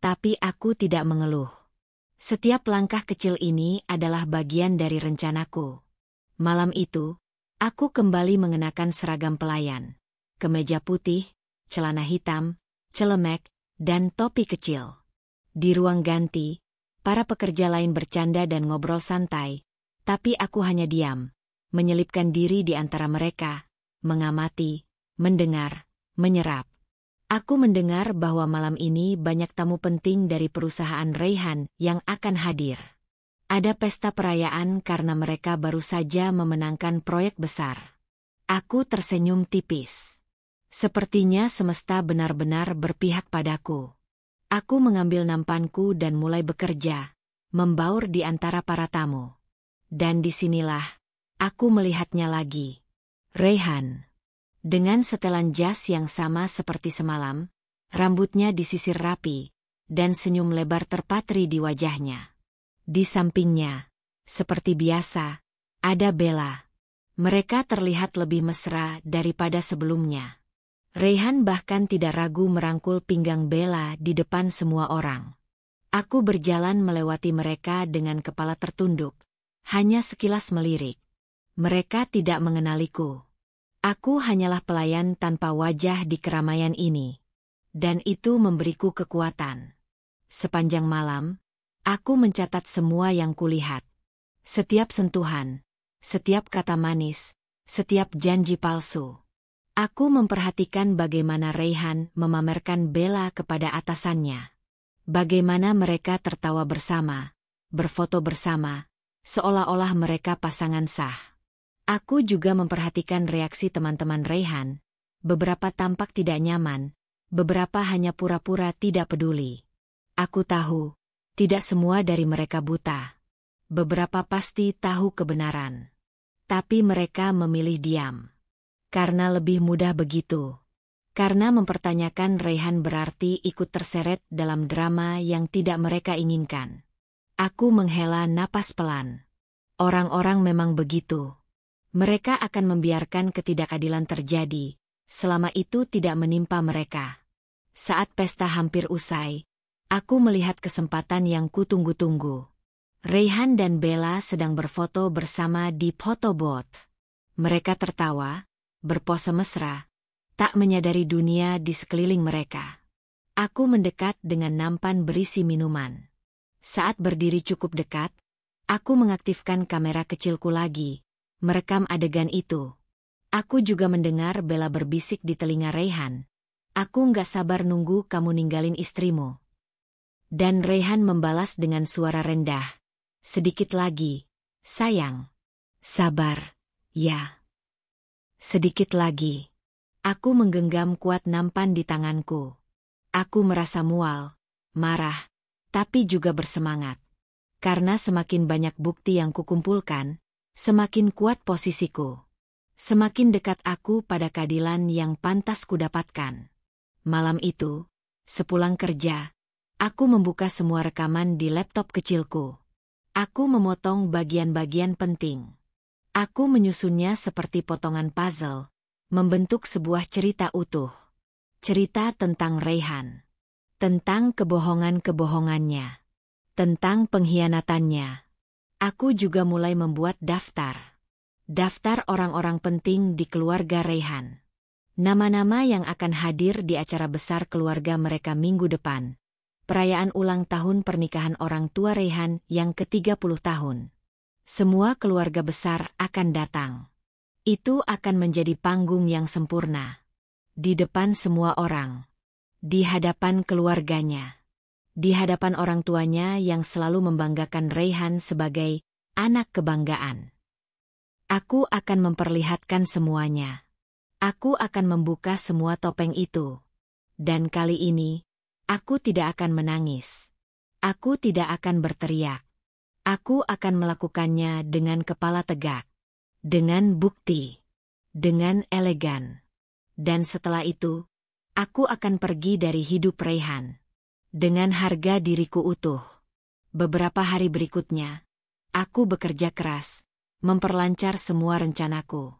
Tapi aku tidak mengeluh. Setiap langkah kecil ini adalah bagian dari rencanaku. Malam itu, aku kembali mengenakan seragam pelayan. Kemeja putih, celana hitam, celemek, dan topi kecil. Di ruang ganti, para pekerja lain bercanda dan ngobrol santai, tapi aku hanya diam, menyelipkan diri di antara mereka, mengamati, mendengar, menyerap. Aku mendengar bahwa malam ini banyak tamu penting dari perusahaan Raihan yang akan hadir. Ada pesta perayaan karena mereka baru saja memenangkan proyek besar. Aku tersenyum tipis. Sepertinya semesta benar-benar berpihak padaku. Aku mengambil nampanku dan mulai bekerja, membaur di antara para tamu. Dan disinilah, aku melihatnya lagi. Raihan. Dengan setelan jas yang sama seperti semalam, rambutnya disisir rapi, dan senyum lebar terpatri di wajahnya. Di sampingnya, seperti biasa, ada Bella. Mereka terlihat lebih mesra daripada sebelumnya. Raihan bahkan tidak ragu merangkul pinggang Bella di depan semua orang. Aku berjalan melewati mereka dengan kepala tertunduk, hanya sekilas melirik. Mereka tidak mengenaliku. Aku hanyalah pelayan tanpa wajah di keramaian ini. Dan itu memberiku kekuatan. Sepanjang malam, aku mencatat semua yang kulihat. Setiap sentuhan, setiap kata manis, setiap janji palsu. Aku memperhatikan bagaimana Raihan memamerkan Bella kepada atasannya. Bagaimana mereka tertawa bersama, berfoto bersama, seolah-olah mereka pasangan sah. Aku juga memperhatikan reaksi teman-teman Raihan. Beberapa tampak tidak nyaman, beberapa hanya pura-pura tidak peduli. Aku tahu, tidak semua dari mereka buta. Beberapa pasti tahu kebenaran. Tapi mereka memilih diam. Karena lebih mudah begitu. Karena mempertanyakan Raihan berarti ikut terseret dalam drama yang tidak mereka inginkan. Aku menghela napas pelan. Orang-orang memang begitu. Mereka akan membiarkan ketidakadilan terjadi, selama itu tidak menimpa mereka. Saat pesta hampir usai, aku melihat kesempatan yang kutunggu-tunggu. Raihan dan Bella sedang berfoto bersama di photobooth. Mereka tertawa, berpose mesra, tak menyadari dunia di sekeliling mereka. Aku mendekat dengan nampan berisi minuman. Saat berdiri cukup dekat, aku mengaktifkan kamera kecilku lagi, merekam adegan itu. Aku juga mendengar Bella berbisik di telinga Raihan. Aku nggak sabar nunggu kamu ninggalin istrimu. Dan Raihan membalas dengan suara rendah. Sedikit lagi, sayang. Sabar, ya. Sedikit lagi. Aku menggenggam kuat nampan di tanganku. Aku merasa mual, marah, tapi juga bersemangat. Karena semakin banyak bukti yang kukumpulkan, semakin kuat posisiku. Semakin dekat aku pada keadilan yang pantas kudapatkan. Malam itu, sepulang kerja, aku membuka semua rekaman di laptop kecilku. Aku memotong bagian-bagian penting. Aku menyusunnya seperti potongan puzzle, membentuk sebuah cerita utuh. Cerita tentang Raihan. Tentang kebohongan-kebohongannya. Tentang pengkhianatannya. Aku juga mulai membuat daftar. Daftar orang-orang penting di keluarga Raihan. Nama-nama yang akan hadir di acara besar keluarga mereka minggu depan. Perayaan ulang tahun pernikahan orang tua Raihan yang ke-30 tahun. Semua keluarga besar akan datang. Itu akan menjadi panggung yang sempurna. Di depan semua orang. Di hadapan keluarganya. Di hadapan orang tuanya yang selalu membanggakan Raihan sebagai anak kebanggaan. Aku akan memperlihatkan semuanya. Aku akan membuka semua topeng itu. Dan kali ini, aku tidak akan menangis. Aku tidak akan berteriak. Aku akan melakukannya dengan kepala tegak. Dengan bukti. Dengan elegan. Dan setelah itu, aku akan pergi dari hidup Raihan. Dengan harga diriku utuh. Beberapa hari berikutnya, aku bekerja keras, memperlancar semua rencanaku.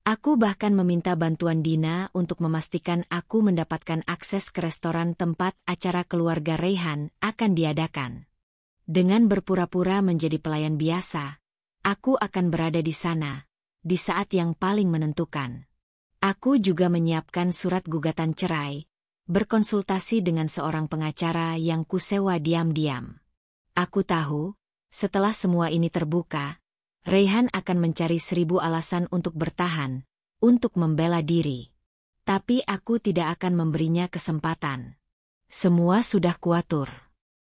Aku bahkan meminta bantuan Dina untuk memastikan aku mendapatkan akses ke restoran tempat acara keluarga Raihan akan diadakan. Dengan berpura-pura menjadi pelayan biasa, aku akan berada di sana, di saat yang paling menentukan. Aku juga menyiapkan surat gugatan cerai, berkonsultasi dengan seorang pengacara yang kusewa diam-diam. Aku tahu, setelah semua ini terbuka, Raihan akan mencari 1000 alasan untuk bertahan, untuk membela diri. Tapi aku tidak akan memberinya kesempatan. Semua sudah kuatur.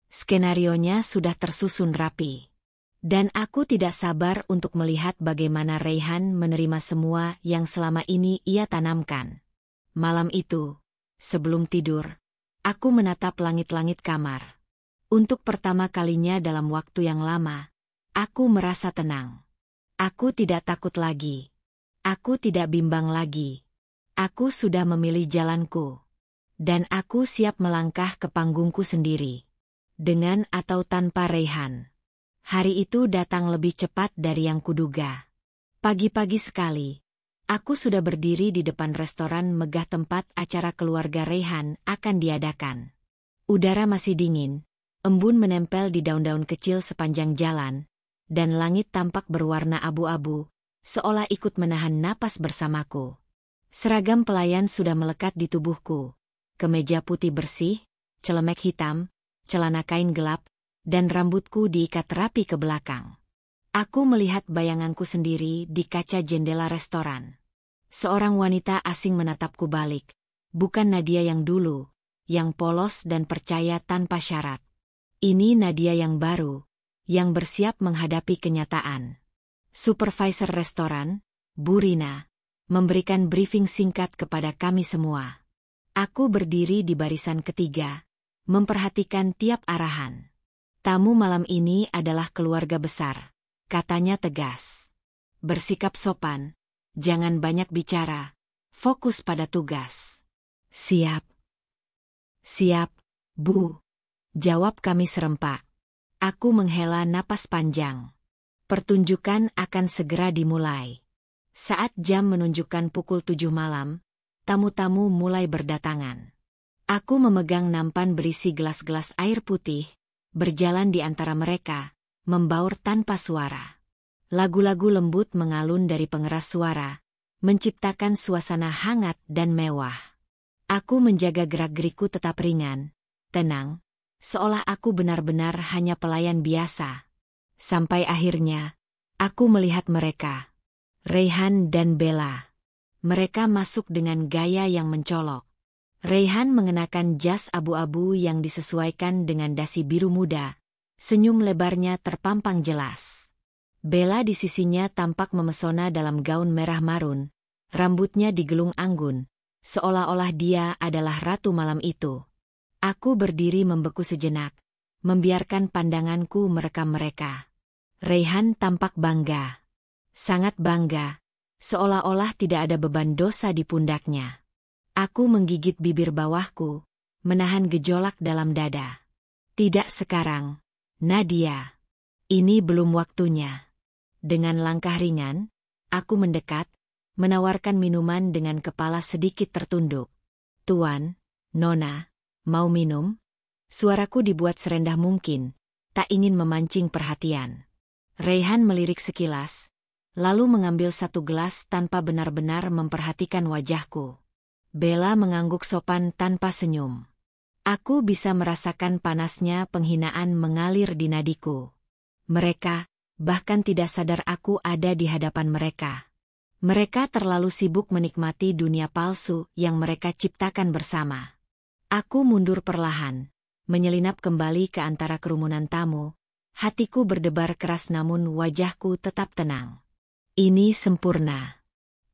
Skenarionya sudah tersusun rapi. Dan aku tidak sabar untuk melihat bagaimana Raihan menerima semua yang selama ini ia tanamkan. Malam itu, sebelum tidur, aku menatap langit-langit kamar. Untuk pertama kalinya dalam waktu yang lama, aku merasa tenang. Aku tidak takut lagi. Aku tidak bimbang lagi. Aku sudah memilih jalanku. Dan aku siap melangkah ke panggungku sendiri. Dengan atau tanpa Raihan. Hari itu datang lebih cepat dari yang kuduga. Pagi-pagi sekali, Aku sudah berdiri di depan restoran megah tempat acara keluarga Raihan akan diadakan. Udara masih dingin, embun menempel di daun-daun kecil sepanjang jalan, dan langit tampak berwarna abu-abu, seolah ikut menahan napas bersamaku. Seragam pelayan sudah melekat di tubuhku. Kemeja putih bersih, celemek hitam, celana kain gelap, dan rambutku diikat rapi ke belakang. Aku melihat bayanganku sendiri di kaca jendela restoran. Seorang wanita asing menatapku balik, bukan Nadia yang dulu, yang polos dan percaya tanpa syarat. Ini Nadia yang baru, yang bersiap menghadapi kenyataan. Supervisor restoran, Bu Rina, memberikan briefing singkat kepada kami semua. Aku berdiri di barisan ketiga, memperhatikan tiap arahan. Tamu malam ini adalah keluarga besar, katanya tegas. Bersikap sopan, jangan banyak bicara, fokus pada tugas. Siap. Siap, Bu. Jawab kami serempak. Aku menghela napas panjang. Pertunjukan akan segera dimulai. Saat jam menunjukkan pukul 7 malam, tamu-tamu mulai berdatangan. Aku memegang nampan berisi gelas-gelas air putih, berjalan di antara mereka, membaur tanpa suara. Lagu-lagu lembut mengalun dari pengeras suara, menciptakan suasana hangat dan mewah. Aku menjaga gerak-gerikku tetap ringan, tenang, seolah aku benar-benar hanya pelayan biasa. Sampai akhirnya, aku melihat mereka, Raihan dan Bella. Mereka masuk dengan gaya yang mencolok. Raihan mengenakan jas abu-abu yang disesuaikan dengan dasi biru muda, senyum lebarnya terpampang jelas. Bella di sisinya tampak memesona dalam gaun merah marun, rambutnya digelung anggun, seolah-olah dia adalah ratu malam itu. Aku berdiri membeku sejenak, membiarkan pandanganku merekam mereka. Raihan tampak bangga. Sangat bangga, seolah-olah tidak ada beban dosa di pundaknya. Aku menggigit bibir bawahku, menahan gejolak dalam dada. Tidak sekarang, Nadia. Ini belum waktunya. Dengan langkah ringan, aku mendekat, menawarkan minuman dengan kepala sedikit tertunduk. Tuan, Nona, mau minum? Suaraku dibuat serendah mungkin, tak ingin memancing perhatian. Raihan melirik sekilas, lalu mengambil satu gelas tanpa benar-benar memperhatikan wajahku. Bella mengangguk sopan tanpa senyum. Aku bisa merasakan panasnya penghinaan mengalir di nadiku. Mereka, bahkan tidak sadar aku ada di hadapan mereka. Mereka terlalu sibuk menikmati dunia palsu yang mereka ciptakan bersama. Aku mundur perlahan, menyelinap kembali ke antara kerumunan tamu. Hatiku berdebar keras namun wajahku tetap tenang. Ini sempurna.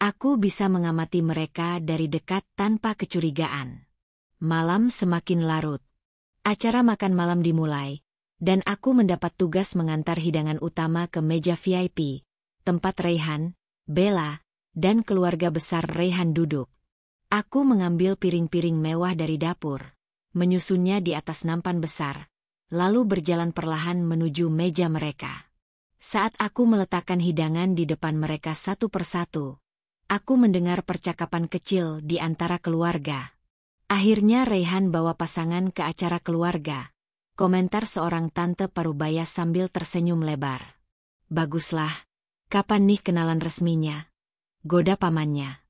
Aku bisa mengamati mereka dari dekat tanpa kecurigaan. Malam semakin larut. Acara makan malam dimulai, dan aku mendapat tugas mengantar hidangan utama ke meja VIP, tempat Raihan, Bella, dan keluarga besar Raihan duduk. Aku mengambil piring-piring mewah dari dapur, menyusunnya di atas nampan besar, lalu berjalan perlahan menuju meja mereka. Saat aku meletakkan hidangan di depan mereka satu persatu, aku mendengar percakapan kecil di antara keluarga. Akhirnya Raihan bawa pasangan ke acara keluarga, komentar seorang tante parubaya sambil tersenyum lebar. Baguslah, kapan nih kenalan resminya? Goda pamannya.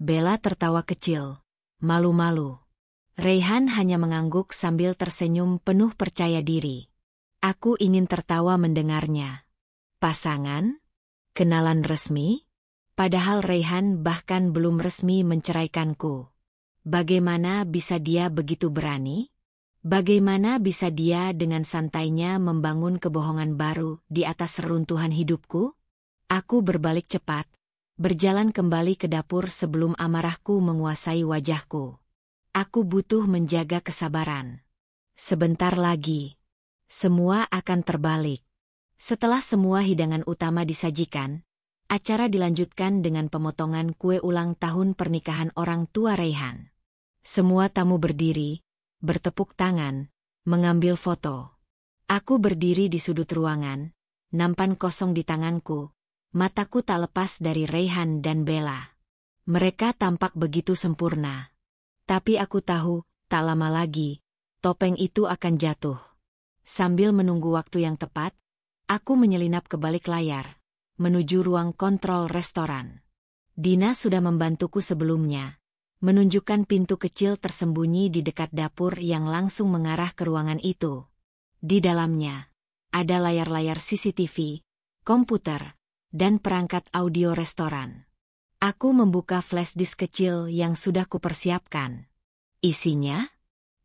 Bella tertawa kecil, malu-malu. Raihan hanya mengangguk sambil tersenyum penuh percaya diri. Aku ingin tertawa mendengarnya. Pasangan? Kenalan resmi? Padahal Raihan bahkan belum resmi menceraikanku. Bagaimana bisa dia begitu berani? Bagaimana bisa dia dengan santainya membangun kebohongan baru di atas reruntuhan hidupku? Aku berbalik cepat, berjalan kembali ke dapur sebelum amarahku menguasai wajahku. Aku butuh menjaga kesabaran. Sebentar lagi, semua akan terbalik. Setelah semua hidangan utama disajikan, acara dilanjutkan dengan pemotongan kue ulang tahun pernikahan orang tua Raihan. Semua tamu berdiri, bertepuk tangan, mengambil foto. Aku berdiri di sudut ruangan, nampan kosong di tanganku, mataku tak lepas dari Raihan dan Bella. Mereka tampak begitu sempurna. Tapi aku tahu, tak lama lagi, topeng itu akan jatuh. Sambil menunggu waktu yang tepat, aku menyelinap ke balik layar, menuju ruang kontrol restoran. Dina sudah membantuku sebelumnya, menunjukkan pintu kecil tersembunyi di dekat dapur yang langsung mengarah ke ruangan itu. Di dalamnya, ada layar-layar CCTV, komputer, dan perangkat audio restoran. Aku membuka flash disk kecil yang sudah kupersiapkan. Isinya?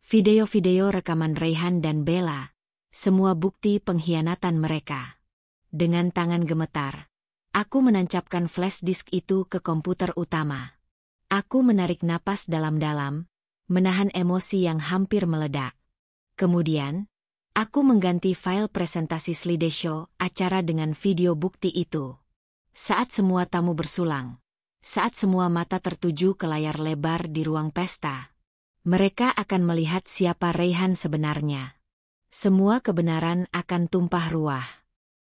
Video-video rekaman Rayhan dan Bella, semua bukti pengkhianatan mereka. Dengan tangan gemetar, aku menancapkan flash disk itu ke komputer utama. Aku menarik napas dalam-dalam, menahan emosi yang hampir meledak. Kemudian, aku mengganti file presentasi slideshow acara dengan video bukti itu. Saat semua tamu bersulang, saat semua mata tertuju ke layar lebar di ruang pesta, mereka akan melihat siapa Rayhan sebenarnya. Semua kebenaran akan tumpah ruah.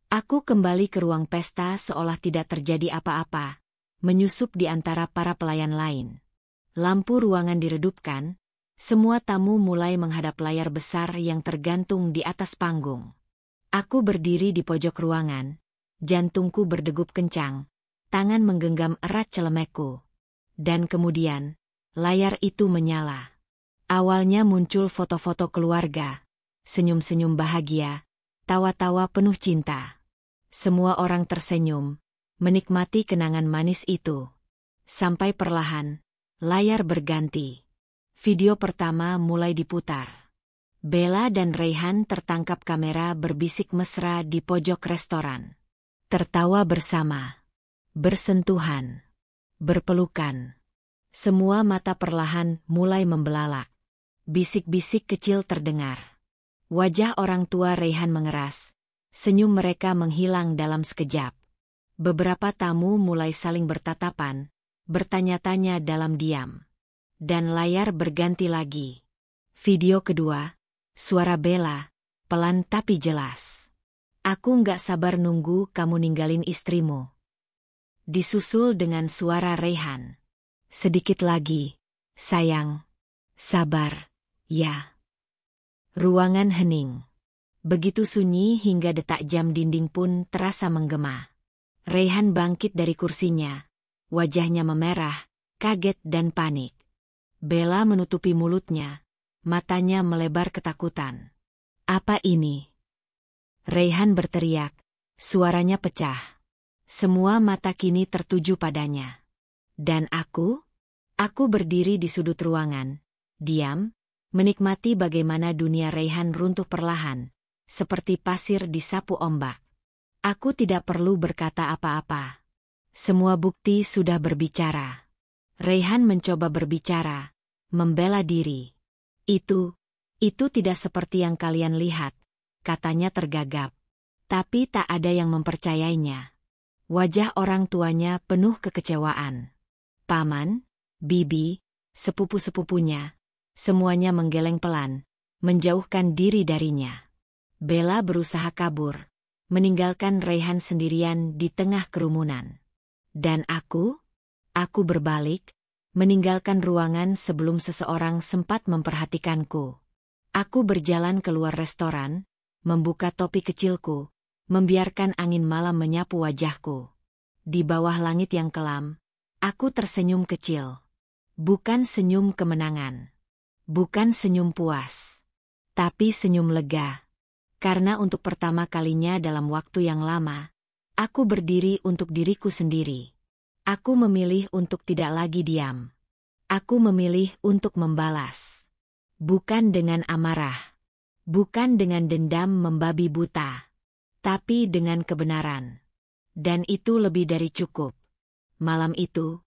Aku kembali ke ruang pesta seolah tidak terjadi apa-apa, menyusup di antara para pelayan lain. Lampu ruangan diredupkan, semua tamu mulai menghadap layar besar yang tergantung di atas panggung. Aku berdiri di pojok ruangan, jantungku berdegup kencang, tangan menggenggam erat celemekku. Dan kemudian, layar itu menyala. Awalnya muncul foto-foto keluarga, senyum-senyum bahagia, tawa-tawa penuh cinta. Semua orang tersenyum, menikmati kenangan manis itu. Sampai perlahan, layar berganti. Video pertama mulai diputar. Bella dan Rayhan tertangkap kamera berbisik mesra di pojok restoran. Tertawa bersama. Bersentuhan. Berpelukan. Semua mata perlahan mulai membelalak. Bisik-bisik kecil terdengar. Wajah orang tua Rayhan mengeras. Senyum mereka menghilang dalam sekejap. Beberapa tamu mulai saling bertatapan, bertanya-tanya dalam diam. Dan layar berganti lagi. Video kedua, suara Bella, pelan tapi jelas. Aku nggak sabar nunggu kamu ninggalin istrimu. Disusul dengan suara Rayhan. Sedikit lagi, sayang. Sabar, ya. Ruangan hening. Begitu sunyi hingga detak jam dinding pun terasa menggema. Rayhan bangkit dari kursinya. Wajahnya memerah, kaget dan panik. Bella menutupi mulutnya, matanya melebar ketakutan. Apa ini? Rayhan berteriak, suaranya pecah. Semua mata kini tertuju padanya. Dan aku berdiri di sudut ruangan, diam, menikmati bagaimana dunia Rayhan runtuh perlahan, seperti pasir disapu ombak. Aku tidak perlu berkata apa-apa. Semua bukti sudah berbicara. Rayhan mencoba berbicara, membela diri. Itu tidak seperti yang kalian lihat, katanya tergagap. Tapi tak ada yang mempercayainya. Wajah orang tuanya penuh kekecewaan. Paman, bibi, sepupu-sepupunya, semuanya menggeleng pelan, menjauhkan diri darinya. Bella berusaha kabur, meninggalkan Rayhan sendirian di tengah kerumunan. Dan aku berbalik, meninggalkan ruangan sebelum seseorang sempat memperhatikanku. Aku berjalan keluar restoran, membuka topi kecilku, membiarkan angin malam menyapu wajahku. Di bawah langit yang kelam, aku tersenyum kecil. Bukan senyum kemenangan. Bukan senyum puas. Tapi senyum lega. Karena untuk pertama kalinya dalam waktu yang lama, aku berdiri untuk diriku sendiri. Aku memilih untuk tidak lagi diam. Aku memilih untuk membalas. Bukan dengan amarah. Bukan dengan dendam membabi buta. Tapi dengan kebenaran. Dan itu lebih dari cukup. Malam itu,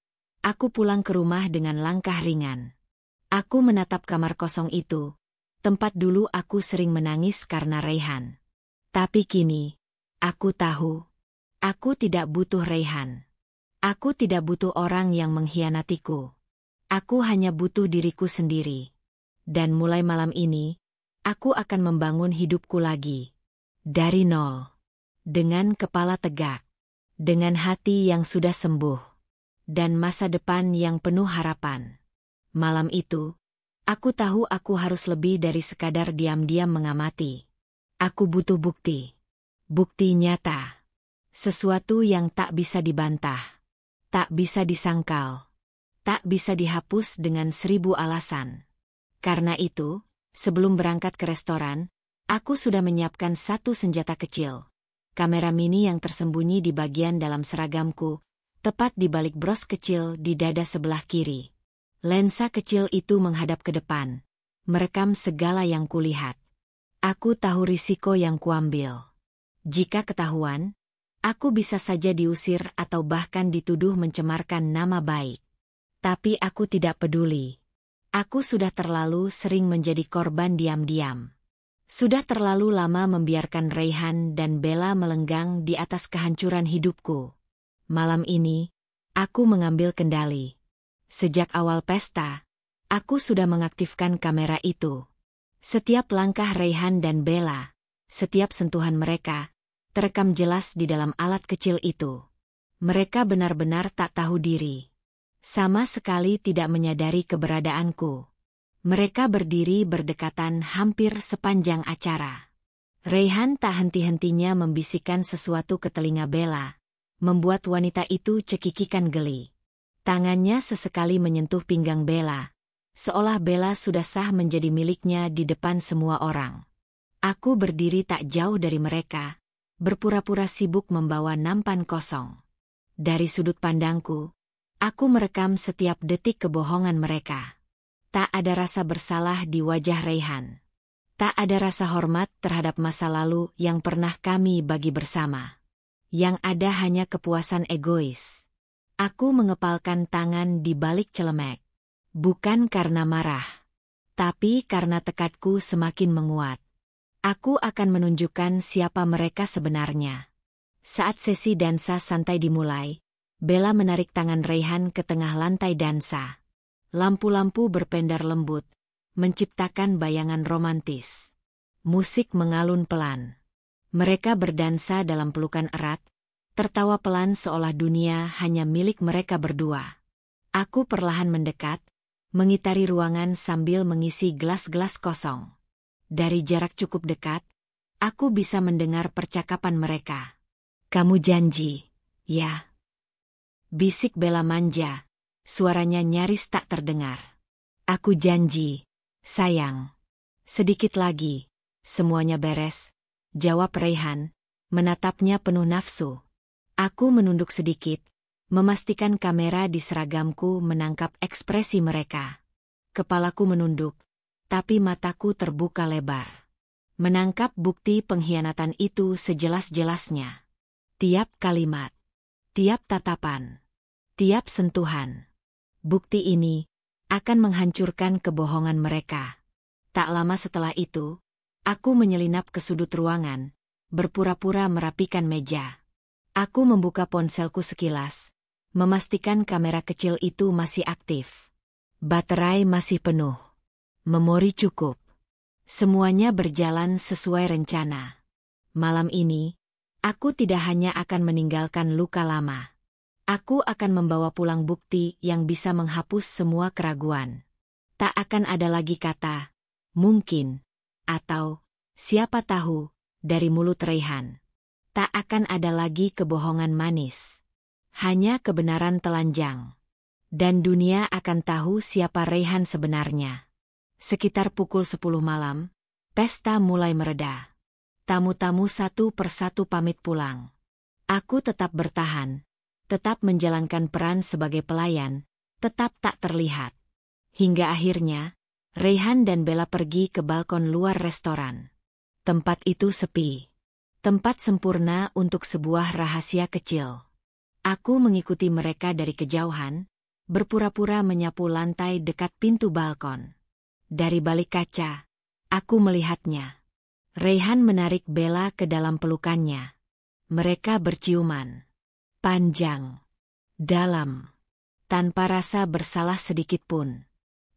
aku pulang ke rumah dengan langkah ringan. Aku menatap kamar kosong itu, tempat dulu aku sering menangis karena Rayhan. Tapi kini, aku tahu, aku tidak butuh Rayhan. Aku tidak butuh orang yang mengkhianatiku. Aku hanya butuh diriku sendiri. Dan mulai malam ini, aku akan membangun hidupku lagi. Dari nol. Dengan kepala tegak. Dengan hati yang sudah sembuh. dan masa depan yang penuh harapan. Malam itu, aku tahu aku harus lebih dari sekadar diam-diam mengamati. Aku butuh bukti. Bukti nyata. Sesuatu yang tak bisa dibantah. Tak bisa disangkal. Tak bisa dihapus dengan 1000 alasan. Karena itu, sebelum berangkat ke restoran, aku sudah menyiapkan satu senjata kecil. Kamera mini yang tersembunyi di bagian dalam seragamku, tepat di balik bros kecil di dada sebelah kiri. Lensa kecil itu menghadap ke depan, merekam segala yang kulihat. Aku tahu risiko yang kuambil. Jika ketahuan, aku bisa saja diusir atau bahkan dituduh mencemarkan nama baik. Tapi aku tidak peduli. Aku sudah terlalu sering menjadi korban diam-diam. Sudah terlalu lama membiarkan Raihan dan Bella melenggang di atas kehancuran hidupku. Malam ini, aku mengambil kendali. Sejak awal pesta, aku sudah mengaktifkan kamera itu. Setiap langkah Raihan dan Bella, setiap sentuhan mereka, terekam jelas di dalam alat kecil itu. Mereka benar-benar tak tahu diri. Sama sekali tidak menyadari keberadaanku. Mereka berdiri berdekatan hampir sepanjang acara. Raihan tak henti-hentinya membisikkan sesuatu ke telinga Bella, membuat wanita itu cekikikan geli. Tangannya sesekali menyentuh pinggang Bella, seolah Bella sudah sah menjadi miliknya di depan semua orang. Aku berdiri tak jauh dari mereka, berpura-pura sibuk membawa nampan kosong. Dari sudut pandangku, aku merekam setiap detik kebohongan mereka. Tak ada rasa bersalah di wajah Raihan. Tak ada rasa hormat terhadap masa lalu yang pernah kami bagi bersama. Yang ada hanya kepuasan egois. Aku mengepalkan tangan di balik celemek. Bukan karena marah. Tapi karena tekadku semakin menguat. Aku akan menunjukkan siapa mereka sebenarnya. Saat sesi dansa santai dimulai, Bella menarik tangan Raihan ke tengah lantai dansa. Lampu-lampu berpendar lembut, menciptakan bayangan romantis. Musik mengalun pelan. Mereka berdansa dalam pelukan erat, tertawa pelan seolah dunia hanya milik mereka berdua. Aku perlahan mendekat, mengitari ruangan sambil mengisi gelas-gelas kosong. Dari jarak cukup dekat, aku bisa mendengar percakapan mereka. "Kamu janji, ya?" Bisik Bella manja, suaranya nyaris tak terdengar. "Aku janji, sayang." "Sedikit lagi, semuanya beres," jawab Raihan, menatapnya penuh nafsu. Aku menunduk sedikit, memastikan kamera di seragamku menangkap ekspresi mereka. Kepalaku menunduk, tapi mataku terbuka lebar. Menangkap bukti pengkhianatan itu sejelas-jelasnya. Tiap kalimat, tiap tatapan, tiap sentuhan. Bukti ini akan menghancurkan kebohongan mereka. Tak lama setelah itu, aku menyelinap ke sudut ruangan, berpura-pura merapikan meja. Aku membuka ponselku sekilas, memastikan kamera kecil itu masih aktif. Baterai masih penuh. Memori cukup. Semuanya berjalan sesuai rencana. Malam ini, aku tidak hanya akan meninggalkan luka lama. Aku akan membawa pulang bukti yang bisa menghapus semua keraguan. Tak akan ada lagi kata, "mungkin," atau "siapa tahu," dari mulut Raihan. Tak akan ada lagi kebohongan manis. Hanya kebenaran telanjang. Dan dunia akan tahu siapa Raihan sebenarnya. Sekitar pukul 10 malam, pesta mulai mereda. Tamu-tamu satu persatu pamit pulang. Aku tetap bertahan, tetap menjalankan peran sebagai pelayan, tetap tak terlihat. Hingga akhirnya, Raihan dan Bella pergi ke balkon luar restoran. Tempat itu sepi. Tempat sempurna untuk sebuah rahasia kecil. Aku mengikuti mereka dari kejauhan, berpura-pura menyapu lantai dekat pintu balkon. Dari balik kaca, aku melihatnya. Raihan menarik Bella ke dalam pelukannya. Mereka berciuman. Panjang. Dalam. Tanpa rasa bersalah sedikit pun.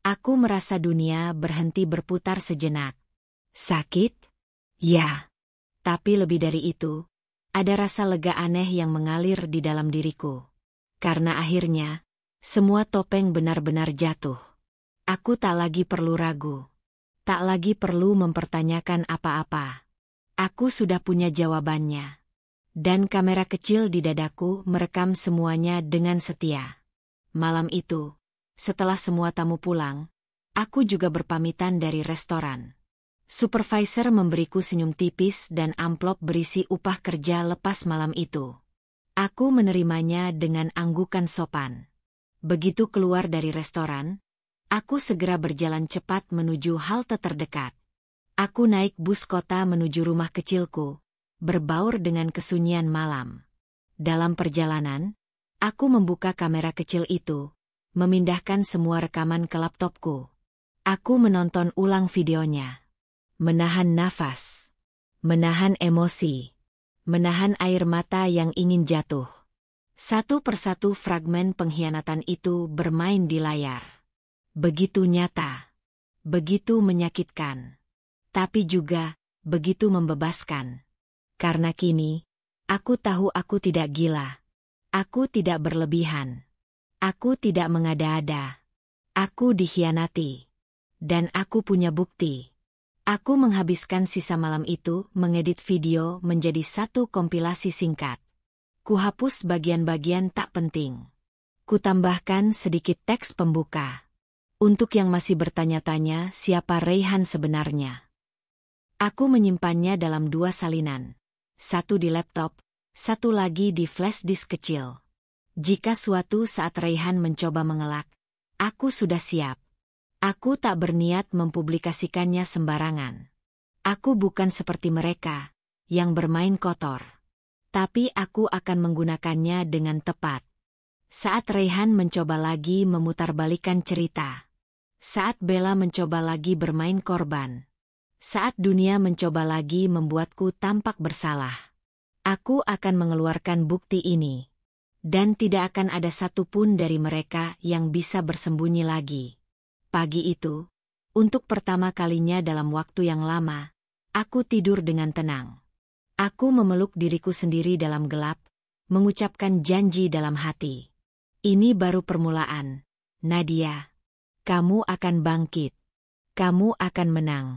Aku merasa dunia berhenti berputar sejenak. Sakit? Ya. Tapi lebih dari itu, ada rasa lega aneh yang mengalir di dalam diriku. Karena akhirnya, semua topeng benar-benar jatuh. Aku tak lagi perlu ragu. Tak lagi perlu mempertanyakan apa-apa. Aku sudah punya jawabannya. Dan kamera kecil di dadaku merekam semuanya dengan setia. Malam itu, setelah semua tamu pulang, aku juga berpamitan dari restoran. Supervisor memberiku senyum tipis dan amplop berisi upah kerja lepas malam itu. Aku menerimanya dengan anggukan sopan. Begitu keluar dari restoran, aku segera berjalan cepat menuju halte terdekat. Aku naik bus kota menuju rumah kecilku, berbaur dengan kesunyian malam. Dalam perjalanan, aku membuka kamera kecil itu, memindahkan semua rekaman ke laptopku. Aku menonton ulang videonya. Menahan nafas. Menahan emosi. Menahan air mata yang ingin jatuh. Satu persatu fragmen pengkhianatan itu bermain di layar. Begitu nyata. Begitu menyakitkan. Tapi juga, begitu membebaskan. Karena kini, aku tahu aku tidak gila. Aku tidak berlebihan. Aku tidak mengada-ada. Aku dikhianati. Dan aku punya bukti. Aku menghabiskan sisa malam itu mengedit video menjadi satu kompilasi singkat. Kuhapus bagian-bagian tak penting. Kutambahkan sedikit teks pembuka. Untuk yang masih bertanya-tanya siapa Reyhan sebenarnya. Aku menyimpannya dalam 2 salinan. Satu di laptop, satu lagi di flash disk kecil. Jika suatu saat Reyhan mencoba mengelak, aku sudah siap. Aku tak berniat mempublikasikannya sembarangan. Aku bukan seperti mereka, yang bermain kotor. Tapi aku akan menggunakannya dengan tepat. Saat Reyhan mencoba lagi memutarbalikkan cerita. Saat Bella mencoba lagi bermain korban. Saat dunia mencoba lagi membuatku tampak bersalah. Aku akan mengeluarkan bukti ini. Dan tidak akan ada satupun dari mereka yang bisa bersembunyi lagi. Pagi itu, untuk pertama kalinya dalam waktu yang lama, aku tidur dengan tenang. Aku memeluk diriku sendiri dalam gelap, mengucapkan janji dalam hati. Ini baru permulaan, Nadia. Kamu akan bangkit. Kamu akan menang.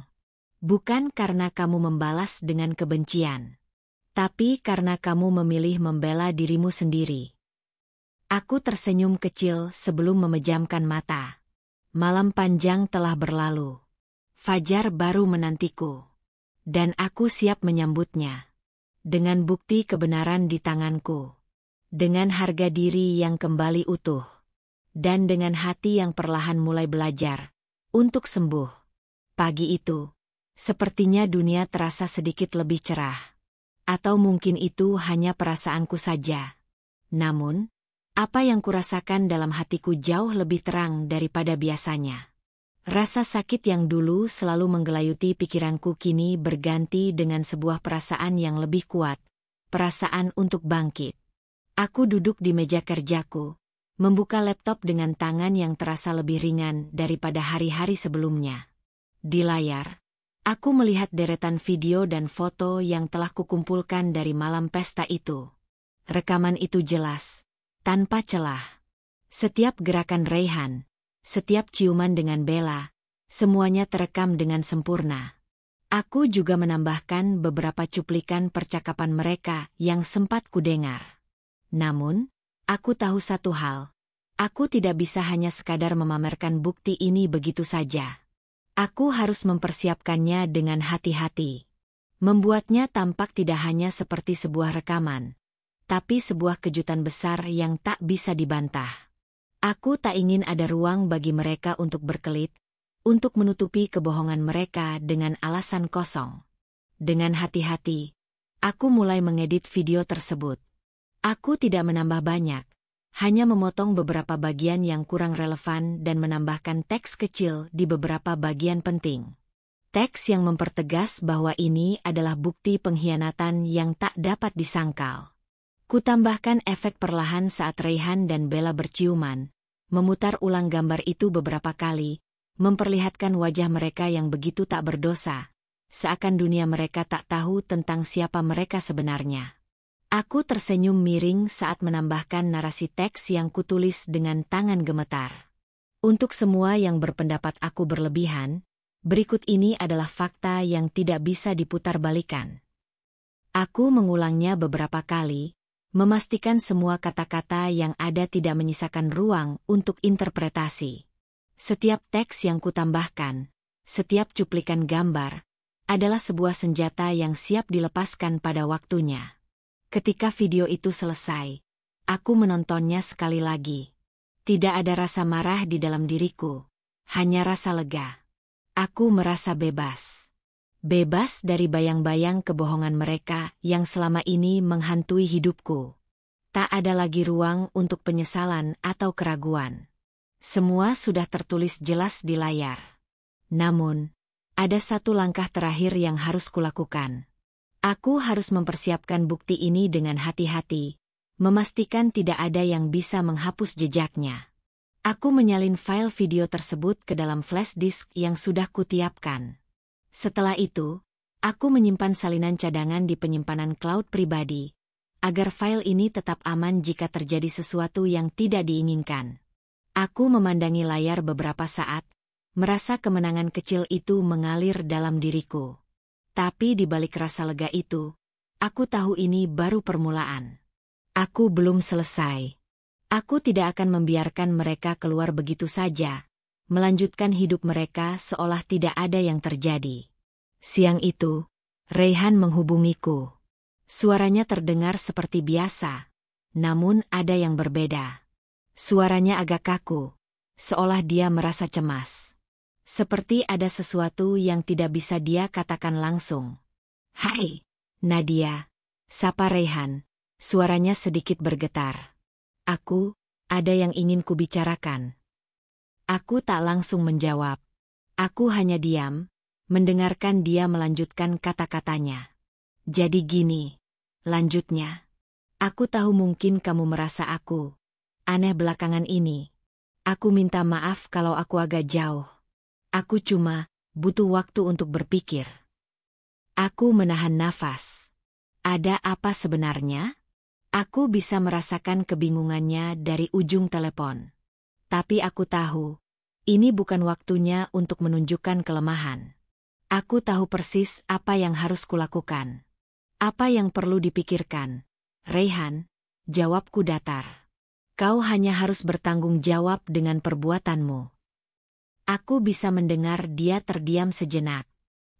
Bukan karena kamu membalas dengan kebencian. Tapi karena kamu memilih membela dirimu sendiri. Aku tersenyum kecil sebelum memejamkan mata. Malam panjang telah berlalu. Fajar baru menantiku. Dan aku siap menyambutnya. Dengan bukti kebenaran di tanganku. Dengan harga diri yang kembali utuh. Dan dengan hati yang perlahan mulai belajar untuk sembuh. Pagi itu, sepertinya dunia terasa sedikit lebih cerah. Atau mungkin itu hanya perasaanku saja. Namun, apa yang kurasakan dalam hatiku jauh lebih terang daripada biasanya. Rasa sakit yang dulu selalu menggelayuti pikiranku kini berganti dengan sebuah perasaan yang lebih kuat. Perasaan untuk bangkit. Aku duduk di meja kerjaku, membuka laptop dengan tangan yang terasa lebih ringan daripada hari-hari sebelumnya. Di layar, aku melihat deretan video dan foto yang telah kukumpulkan dari malam pesta itu. Rekaman itu jelas, tanpa celah. Setiap gerakan Reyhan, setiap ciuman dengan Bella, semuanya terekam dengan sempurna. Aku juga menambahkan beberapa cuplikan percakapan mereka yang sempat kudengar. Namun, aku tahu satu hal. Aku tidak bisa hanya sekadar memamerkan bukti ini begitu saja. Aku harus mempersiapkannya dengan hati-hati. Membuatnya tampak tidak hanya seperti sebuah rekaman, tapi sebuah kejutan besar yang tak bisa dibantah. Aku tak ingin ada ruang bagi mereka untuk berkelit, untuk menutupi kebohongan mereka dengan alasan kosong. Dengan hati-hati, aku mulai mengedit video tersebut. Aku tidak menambah banyak, hanya memotong beberapa bagian yang kurang relevan dan menambahkan teks kecil di beberapa bagian penting. Teks yang mempertegas bahwa ini adalah bukti pengkhianatan yang tak dapat disangkal. Kutambahkan efek perlahan saat Reyhan dan Bella berciuman, memutar ulang gambar itu beberapa kali, memperlihatkan wajah mereka yang begitu tak berdosa, seakan dunia mereka tak tahu tentang siapa mereka sebenarnya. Aku tersenyum miring saat menambahkan narasi teks yang kutulis dengan tangan gemetar. Untuk semua yang berpendapat aku berlebihan, berikut ini adalah fakta yang tidak bisa diputarbalikkan. Aku mengulangnya beberapa kali, memastikan semua kata-kata yang ada tidak menyisakan ruang untuk interpretasi. Setiap teks yang kutambahkan, setiap cuplikan gambar, adalah sebuah senjata yang siap dilepaskan pada waktunya. Ketika video itu selesai, aku menontonnya sekali lagi. Tidak ada rasa marah di dalam diriku, hanya rasa lega. Aku merasa bebas. Bebas dari bayang-bayang kebohongan mereka yang selama ini menghantui hidupku. Tak ada lagi ruang untuk penyesalan atau keraguan. Semua sudah tertulis jelas di layar. Namun, ada satu langkah terakhir yang harus kulakukan. Aku harus mempersiapkan bukti ini dengan hati-hati, memastikan tidak ada yang bisa menghapus jejaknya. Aku menyalin file video tersebut ke dalam flash disk yang sudah kutiapkan. Setelah itu, aku menyimpan salinan cadangan di penyimpanan cloud pribadi, agar file ini tetap aman jika terjadi sesuatu yang tidak diinginkan. Aku memandangi layar beberapa saat, merasa kemenangan kecil itu mengalir dalam diriku. Tapi di balik rasa lega itu, aku tahu ini baru permulaan. Aku belum selesai. Aku tidak akan membiarkan mereka keluar begitu saja, melanjutkan hidup mereka seolah tidak ada yang terjadi. Siang itu, Rayhan menghubungiku. Suaranya terdengar seperti biasa, namun ada yang berbeda. Suaranya agak kaku, seolah dia merasa cemas. Seperti ada sesuatu yang tidak bisa dia katakan langsung. "Hai, Nadia," sapa Rayhan, suaranya sedikit bergetar. Ada yang ingin kubicarakan." Aku tak langsung menjawab. Aku hanya diam, mendengarkan dia melanjutkan kata-katanya. "Jadi gini," lanjutnya. "Aku tahu mungkin kamu merasa aku aneh belakangan ini. Aku minta maaf kalau aku agak jauh. Aku cuma butuh waktu untuk berpikir." Aku menahan nafas. Ada apa sebenarnya? Aku bisa merasakan kebingungannya dari ujung telepon. Tapi aku tahu, ini bukan waktunya untuk menunjukkan kelemahan. Aku tahu persis apa yang harus kulakukan. Apa yang perlu dipikirkan. "Rayhan," jawabku datar. "Kau hanya harus bertanggung jawab dengan perbuatanmu." Aku bisa mendengar dia terdiam sejenak.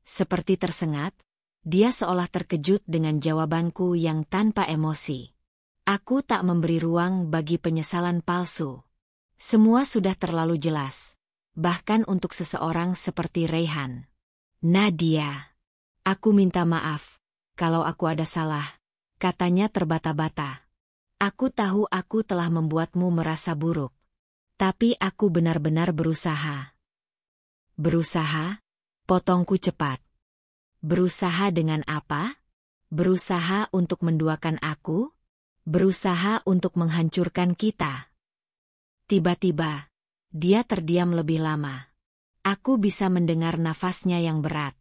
Seperti tersengat, dia seolah terkejut dengan jawabanku yang tanpa emosi. Aku tak memberi ruang bagi penyesalan palsu. Semua sudah terlalu jelas, bahkan untuk seseorang seperti Rayhan. "Nadia, aku minta maaf kalau aku ada salah," katanya terbata-bata. "Aku tahu aku telah membuatmu merasa buruk. Tapi aku benar-benar berusaha." "Berusaha?" potongku cepat. "Berusaha dengan apa? Berusaha untuk menduakan aku? Berusaha untuk menghancurkan kita?" Tiba-tiba, dia terdiam lebih lama. Aku bisa mendengar nafasnya yang berat.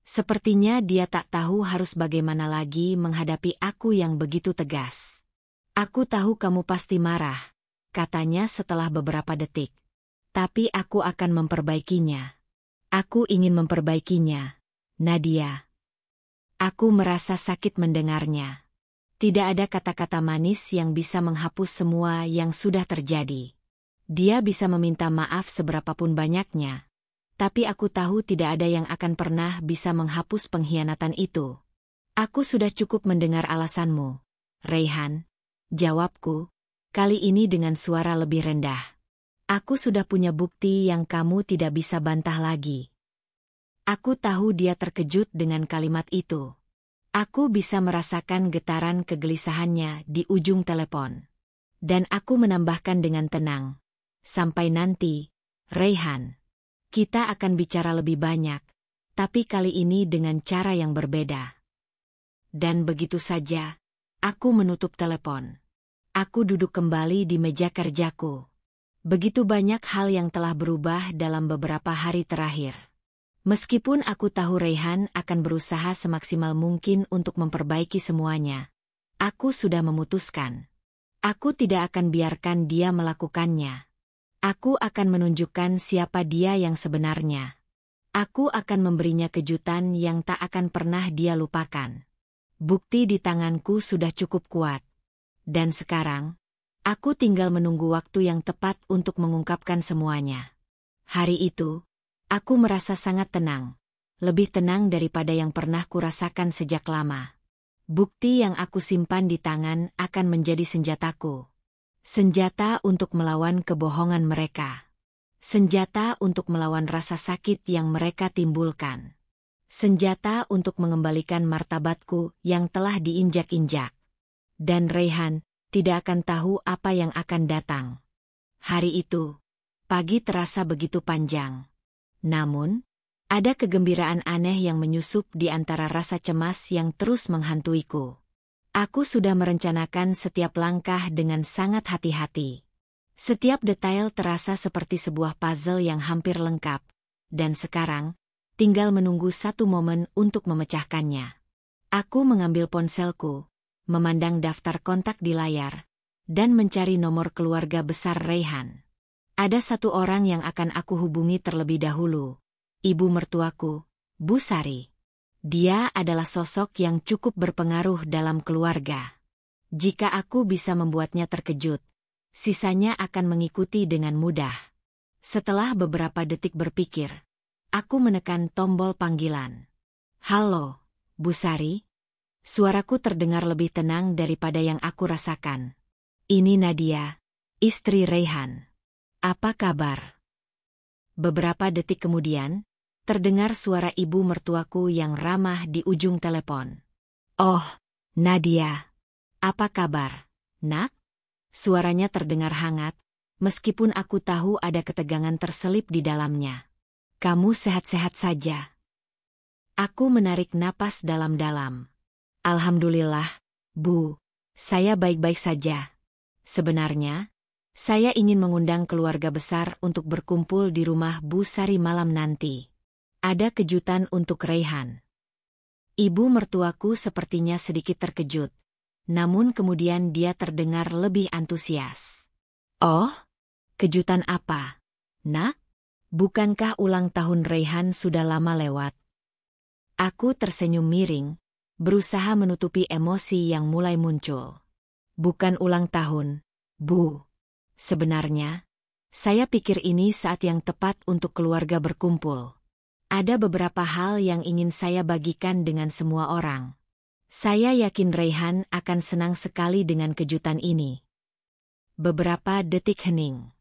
Sepertinya dia tak tahu harus bagaimana lagi menghadapi aku yang begitu tegas. "Aku tahu kamu pasti marah," katanya setelah beberapa detik. "Tapi aku akan memperbaikinya. Aku ingin memperbaikinya, Nadia." Aku merasa sakit mendengarnya. Tidak ada kata-kata manis yang bisa menghapus semua yang sudah terjadi. Dia bisa meminta maaf seberapapun banyaknya, tapi aku tahu tidak ada yang akan pernah bisa menghapus pengkhianatan itu. "Aku sudah cukup mendengar alasanmu, Rayhan," jawabku, kali ini dengan suara lebih rendah. "Aku sudah punya bukti yang kamu tidak bisa bantah lagi." Aku tahu dia terkejut dengan kalimat itu. Aku bisa merasakan getaran kegelisahannya di ujung telepon. Dan aku menambahkan dengan tenang. "Sampai nanti, Rayhan. Kita akan bicara lebih banyak, tapi kali ini dengan cara yang berbeda." Dan begitu saja, aku menutup telepon. Aku duduk kembali di meja kerjaku. Begitu banyak hal yang telah berubah dalam beberapa hari terakhir. Meskipun aku tahu Rayhan akan berusaha semaksimal mungkin untuk memperbaiki semuanya, Aku sudah memutuskan. Aku tidak akan biarkan dia melakukannya. Aku akan menunjukkan siapa dia yang sebenarnya. Aku akan memberinya kejutan yang tak akan pernah dia lupakan. Bukti di tanganku sudah cukup kuat. Dan sekarang, aku tinggal menunggu waktu yang tepat untuk mengungkapkan semuanya. Hari itu, aku merasa sangat tenang. Lebih tenang daripada yang pernah kurasakan sejak lama. Bukti yang aku simpan di tangan akan menjadi senjataku. Senjata untuk melawan kebohongan mereka. Senjata untuk melawan rasa sakit yang mereka timbulkan. Senjata untuk mengembalikan martabatku yang telah diinjak-injak. Dan Rayhan tidak akan tahu apa yang akan datang. Hari itu, pagi terasa begitu panjang. Namun, ada kegembiraan aneh yang menyusup di antara rasa cemas yang terus menghantuiku. Aku sudah merencanakan setiap langkah dengan sangat hati-hati. Setiap detail terasa seperti sebuah puzzle yang hampir lengkap, dan sekarang, tinggal menunggu satu momen untuk memecahkannya. Aku mengambil ponselku, memandang daftar kontak di layar, dan mencari nomor keluarga besar Rayhan. Ada satu orang yang akan aku hubungi terlebih dahulu. Ibu mertuaku, Bu Sari. Dia adalah sosok yang cukup berpengaruh dalam keluarga. Jika aku bisa membuatnya terkejut, sisanya akan mengikuti dengan mudah. Setelah beberapa detik berpikir, aku menekan tombol panggilan. Halo, Bu Sari. Suaraku terdengar lebih tenang daripada yang aku rasakan. Ini Nadia, istri Rayhan. Apa kabar? Beberapa detik kemudian, terdengar suara ibu mertuaku yang ramah di ujung telepon. Oh, Nadia. Apa kabar, Nak? Suaranya terdengar hangat, meskipun aku tahu ada ketegangan terselip di dalamnya. Kamu sehat-sehat saja? Aku menarik napas dalam-dalam. Alhamdulillah, Bu. Saya baik-baik saja. Sebenarnya, saya ingin mengundang keluarga besar untuk berkumpul di rumah Bu Sari malam nanti. Ada kejutan untuk Rayhan. Ibu mertuaku sepertinya sedikit terkejut, namun kemudian dia terdengar lebih antusias. Oh, kejutan apa, Nak? Bukankah ulang tahun Rayhan sudah lama lewat? Aku tersenyum miring, berusaha menutupi emosi yang mulai muncul. Bukan ulang tahun, Bu. Sebenarnya, saya pikir ini saat yang tepat untuk keluarga berkumpul. Ada beberapa hal yang ingin saya bagikan dengan semua orang. Saya yakin Rayhan akan senang sekali dengan kejutan ini. Beberapa detik hening.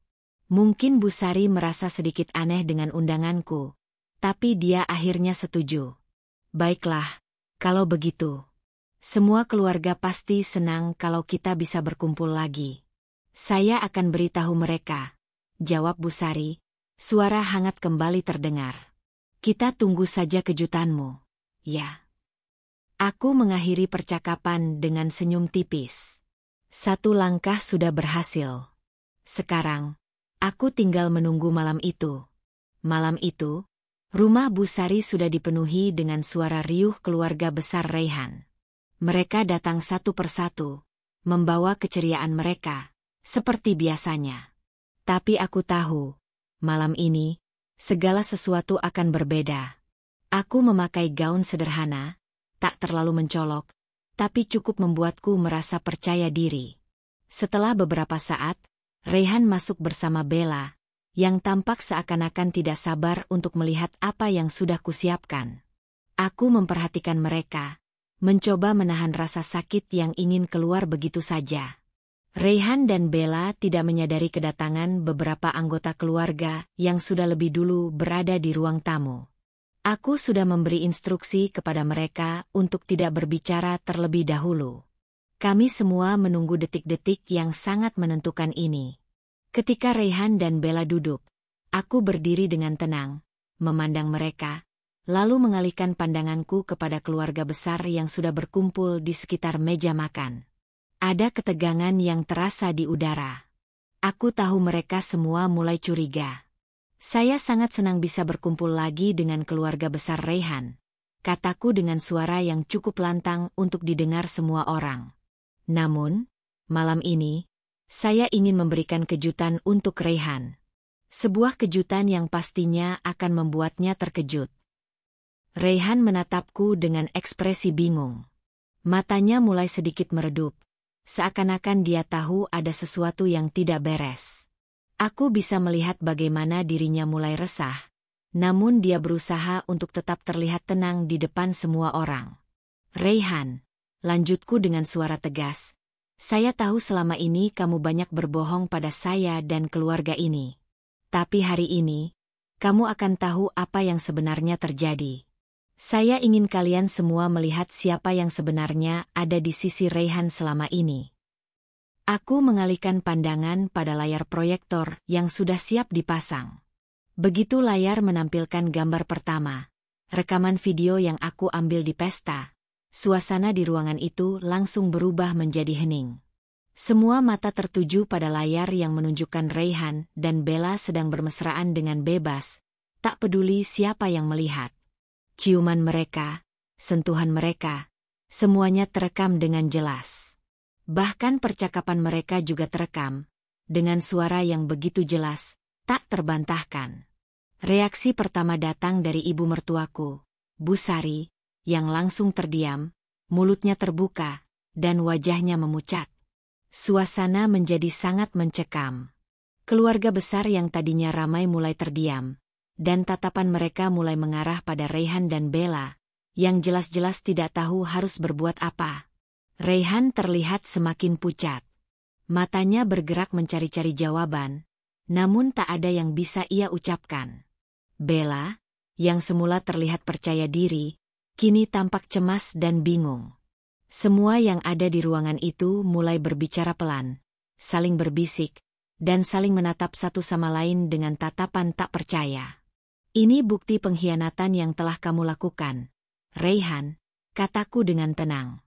Mungkin Bu Sari merasa sedikit aneh dengan undanganku, tapi dia akhirnya setuju. Baiklah, kalau begitu. Semua keluarga pasti senang kalau kita bisa berkumpul lagi. Saya akan beritahu mereka, jawab Bu Sari. Suara hangat kembali terdengar. Kita tunggu saja kejutanmu, ya. Aku mengakhiri percakapan dengan senyum tipis. Satu langkah sudah berhasil. Sekarang, aku tinggal menunggu malam itu. Malam itu, rumah Bu Sari sudah dipenuhi dengan suara riuh keluarga besar Rayhan. Mereka datang satu persatu, membawa keceriaan mereka, seperti biasanya. Tapi aku tahu, malam ini, segala sesuatu akan berbeda. Aku memakai gaun sederhana, tak terlalu mencolok, tapi cukup membuatku merasa percaya diri. Setelah beberapa saat, Rayhan masuk bersama Bella, yang tampak seakan-akan tidak sabar untuk melihat apa yang sudah kusiapkan. Aku memperhatikan mereka, mencoba menahan rasa sakit yang ingin keluar begitu saja. Rayhan dan Bella tidak menyadari kedatangan beberapa anggota keluarga yang sudah lebih dulu berada di ruang tamu. Aku sudah memberi instruksi kepada mereka untuk tidak berbicara terlebih dahulu. Kami semua menunggu detik-detik yang sangat menentukan ini. Ketika Rayhan dan Bella duduk, aku berdiri dengan tenang, memandang mereka, lalu mengalihkan pandanganku kepada keluarga besar yang sudah berkumpul di sekitar meja makan. Ada ketegangan yang terasa di udara. Aku tahu mereka semua mulai curiga. Saya sangat senang bisa berkumpul lagi dengan keluarga besar Rayhan, kataku dengan suara yang cukup lantang untuk didengar semua orang. Namun, malam ini, saya ingin memberikan kejutan untuk Reyhan. Sebuah kejutan yang pastinya akan membuatnya terkejut. Reyhan menatapku dengan ekspresi bingung. Matanya mulai sedikit meredup, seakan-akan dia tahu ada sesuatu yang tidak beres. Aku bisa melihat bagaimana dirinya mulai resah, namun dia berusaha untuk tetap terlihat tenang di depan semua orang. Reyhan, lanjutku dengan suara tegas, saya tahu selama ini kamu banyak berbohong pada saya dan keluarga ini. Tapi hari ini, kamu akan tahu apa yang sebenarnya terjadi. Saya ingin kalian semua melihat siapa yang sebenarnya ada di sisi Reyhan selama ini. Aku mengalihkan pandangan pada layar proyektor yang sudah siap dipasang. Begitu layar menampilkan gambar pertama, rekaman video yang aku ambil di pesta, suasana di ruangan itu langsung berubah menjadi hening. Semua mata tertuju pada layar yang menunjukkan Reyhan dan Bella sedang bermesraan dengan bebas, tak peduli siapa yang melihat. Ciuman mereka, sentuhan mereka, semuanya terekam dengan jelas. Bahkan percakapan mereka juga terekam, dengan suara yang begitu jelas, tak terbantahkan. Reaksi pertama datang dari ibu mertuaku, Bu Sari, yang langsung terdiam, mulutnya terbuka, dan wajahnya memucat. Suasana menjadi sangat mencekam. Keluarga besar yang tadinya ramai mulai terdiam, dan tatapan mereka mulai mengarah pada Reyhan dan Bella, yang jelas-jelas tidak tahu harus berbuat apa. Reyhan terlihat semakin pucat. Matanya bergerak mencari-cari jawaban, namun tak ada yang bisa ia ucapkan. Bella, yang semula terlihat percaya diri, kini tampak cemas dan bingung. Semua yang ada di ruangan itu mulai berbicara pelan, saling berbisik, dan saling menatap satu sama lain dengan tatapan tak percaya. Ini bukti pengkhianatan yang telah kamu lakukan, Reyhan, kataku dengan tenang.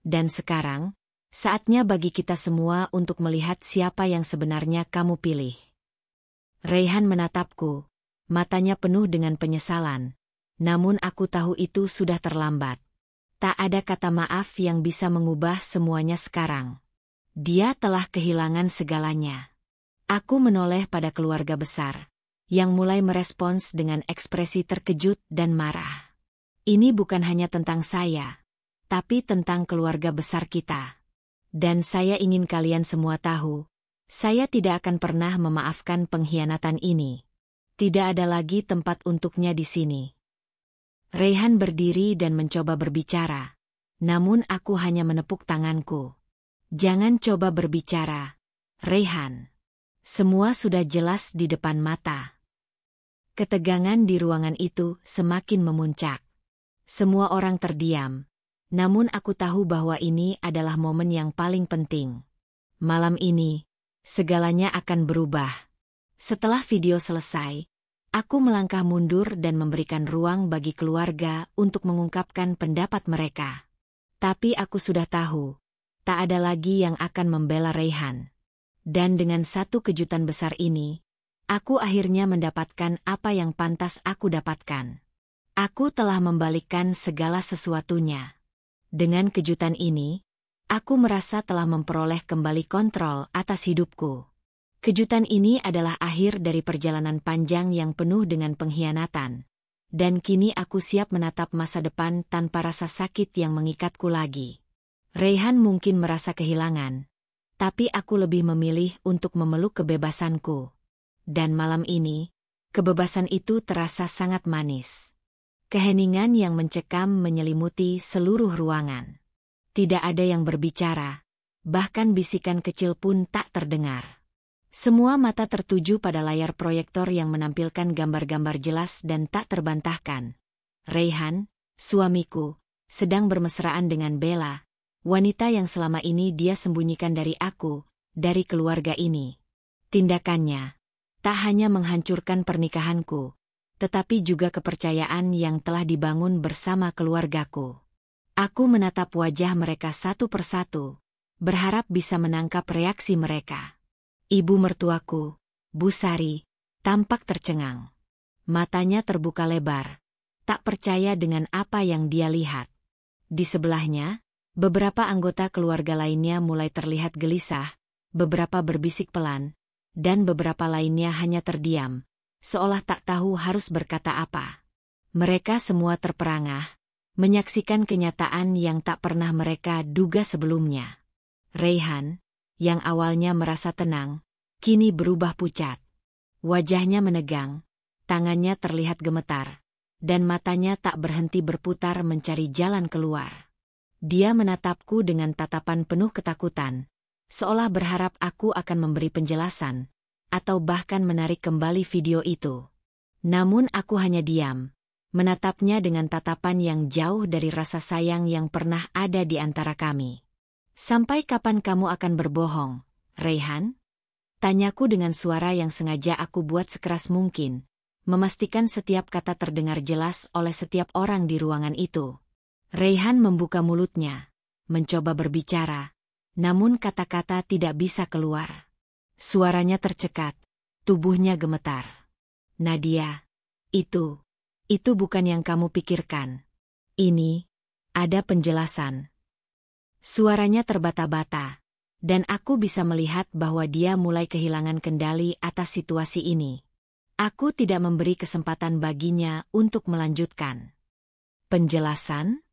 Dan sekarang, saatnya bagi kita semua untuk melihat siapa yang sebenarnya kamu pilih. Reyhan menatapku, matanya penuh dengan penyesalan, namun aku tahu itu sudah terlambat. Tak ada kata maaf yang bisa mengubah semuanya sekarang. Dia telah kehilangan segalanya. Aku menoleh pada keluarga besar, yang mulai merespons dengan ekspresi terkejut dan marah. Ini bukan hanya tentang saya, tapi tentang keluarga besar kita. Dan saya ingin kalian semua tahu, saya tidak akan pernah memaafkan pengkhianatan ini. Tidak ada lagi tempat untuknya di sini. Reyhan berdiri dan mencoba berbicara, namun aku hanya menepuk tanganku. Jangan coba berbicara, Reyhan. Semua sudah jelas di depan mata. Ketegangan di ruangan itu semakin memuncak. Semua orang terdiam, namun aku tahu bahwa ini adalah momen yang paling penting. Malam ini, segalanya akan berubah. Setelah video selesai, aku melangkah mundur dan memberikan ruang bagi keluarga untuk mengungkapkan pendapat mereka. Tapi aku sudah tahu, tak ada lagi yang akan membela Reyhan. Dan dengan satu kejutan besar ini, aku akhirnya mendapatkan apa yang pantas aku dapatkan. Aku telah membalikkan segala sesuatunya. Dengan kejutan ini, aku merasa telah memperoleh kembali kontrol atas hidupku. Kejutan ini adalah akhir dari perjalanan panjang yang penuh dengan pengkhianatan. Dan kini aku siap menatap masa depan tanpa rasa sakit yang mengikatku lagi. Reyhan mungkin merasa kehilangan, tapi aku lebih memilih untuk memeluk kebebasanku. Dan malam ini, kebebasan itu terasa sangat manis. Keheningan yang mencekam menyelimuti seluruh ruangan. Tidak ada yang berbicara, bahkan bisikan kecil pun tak terdengar. Semua mata tertuju pada layar proyektor yang menampilkan gambar-gambar jelas dan tak terbantahkan. Reyhan, suamiku, sedang bermesraan dengan Bella, wanita yang selama ini dia sembunyikan dari aku, dari keluarga ini. Tindakannya tak hanya menghancurkan pernikahanku, tetapi juga kepercayaan yang telah dibangun bersama keluargaku. Aku menatap wajah mereka satu persatu, berharap bisa menangkap reaksi mereka. Ibu mertuaku, Bu Sari, tampak tercengang. Matanya terbuka lebar, tak percaya dengan apa yang dia lihat. Di sebelahnya, Beberapa anggota keluarga lainnya mulai terlihat gelisah, beberapa berbisik pelan, dan beberapa lainnya hanya terdiam, seolah tak tahu harus berkata apa. Mereka semua terperangah, menyaksikan kenyataan yang tak pernah mereka duga sebelumnya. Raihan, yang awalnya merasa tenang, kini berubah pucat. Wajahnya menegang, tangannya terlihat gemetar, dan matanya tak berhenti berputar mencari jalan keluar. Dia menatapku dengan tatapan penuh ketakutan, seolah berharap aku akan memberi penjelasan, atau bahkan menarik kembali video itu. Namun aku hanya diam, menatapnya dengan tatapan yang jauh dari rasa sayang yang pernah ada di antara kami. "Sampai kapan kamu akan berbohong, Raihan?" Tanyaku dengan suara yang sengaja aku buat sekeras mungkin, memastikan setiap kata terdengar jelas oleh setiap orang di ruangan itu. Raihan membuka mulutnya, mencoba berbicara, namun kata-kata tidak bisa keluar. Suaranya tercekat, tubuhnya gemetar. "Nadia, itu bukan yang kamu pikirkan. Ini, ada penjelasan." Suaranya terbata-bata, dan aku bisa melihat bahwa dia mulai kehilangan kendali atas situasi ini. Aku tidak memberi kesempatan baginya untuk melanjutkan. "Penjelasan?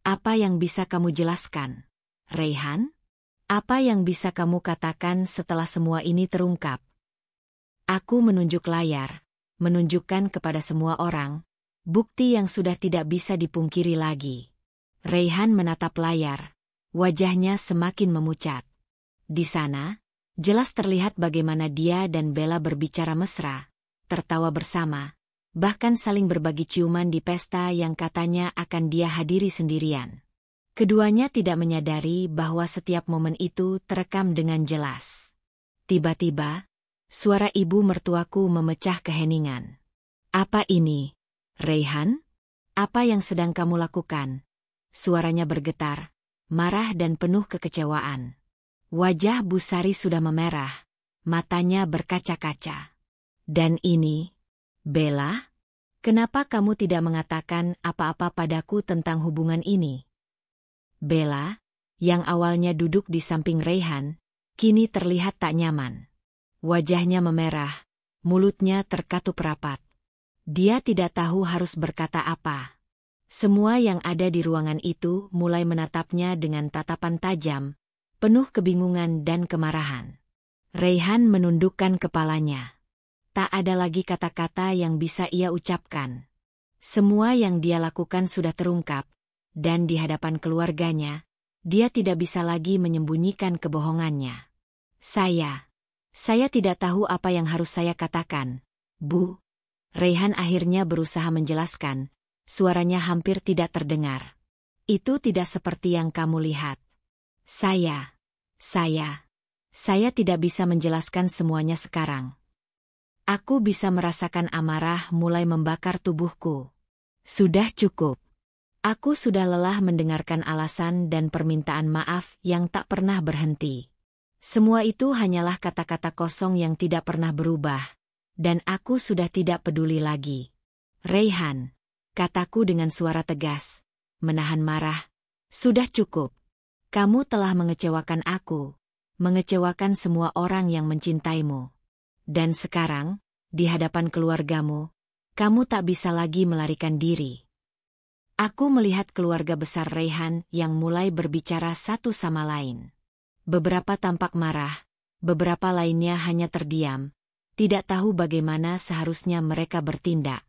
Apa yang bisa kamu jelaskan, Raihan? Apa yang bisa kamu katakan setelah semua ini terungkap?" Aku menunjuk layar, menunjukkan kepada semua orang, bukti yang sudah tidak bisa dipungkiri lagi. Raihan menatap layar, wajahnya semakin memucat. Di sana, jelas terlihat bagaimana dia dan Bella berbicara mesra, tertawa bersama, bahkan saling berbagi ciuman di pesta yang katanya akan dia hadiri sendirian. Keduanya tidak menyadari bahwa setiap momen itu terekam dengan jelas. Tiba-tiba, suara ibu mertuaku memecah keheningan. "Apa ini, Raihan? Apa yang sedang kamu lakukan?" Suaranya bergetar, marah dan penuh kekecewaan. Wajah Bu Sari sudah memerah, matanya berkaca-kaca. "Dan ini, Bella? Kenapa kamu tidak mengatakan apa-apa padaku tentang hubungan ini?" Bella, yang awalnya duduk di samping Raihan, kini terlihat tak nyaman. Wajahnya memerah, mulutnya terkatup rapat. Dia tidak tahu harus berkata apa. Semua yang ada di ruangan itu mulai menatapnya dengan tatapan tajam, penuh kebingungan dan kemarahan. Raihan menundukkan kepalanya. Tak ada lagi kata-kata yang bisa ia ucapkan. Semua yang dia lakukan sudah terungkap, dan di hadapan keluarganya, dia tidak bisa lagi menyembunyikan kebohongannya. Saya tidak tahu apa yang harus saya katakan, Bu." Raihan akhirnya berusaha menjelaskan, suaranya hampir tidak terdengar. "Itu tidak seperti yang kamu lihat. Saya tidak bisa menjelaskan semuanya sekarang. Aku bisa merasakan amarah mulai membakar tubuhku. Sudah cukup. Aku sudah lelah mendengarkan alasan dan permintaan maaf yang tak pernah berhenti. Semua itu hanyalah kata-kata kosong yang tidak pernah berubah, dan aku sudah tidak peduli lagi. Raihan," kataku dengan suara tegas, menahan marah, "sudah cukup. Kamu telah mengecewakan aku, mengecewakan semua orang yang mencintaimu. Dan sekarang, di hadapan keluargamu, kamu tak bisa lagi melarikan diri." Aku melihat keluarga besar Raihan yang mulai berbicara satu sama lain. Beberapa tampak marah, beberapa lainnya hanya terdiam, tidak tahu bagaimana seharusnya mereka bertindak.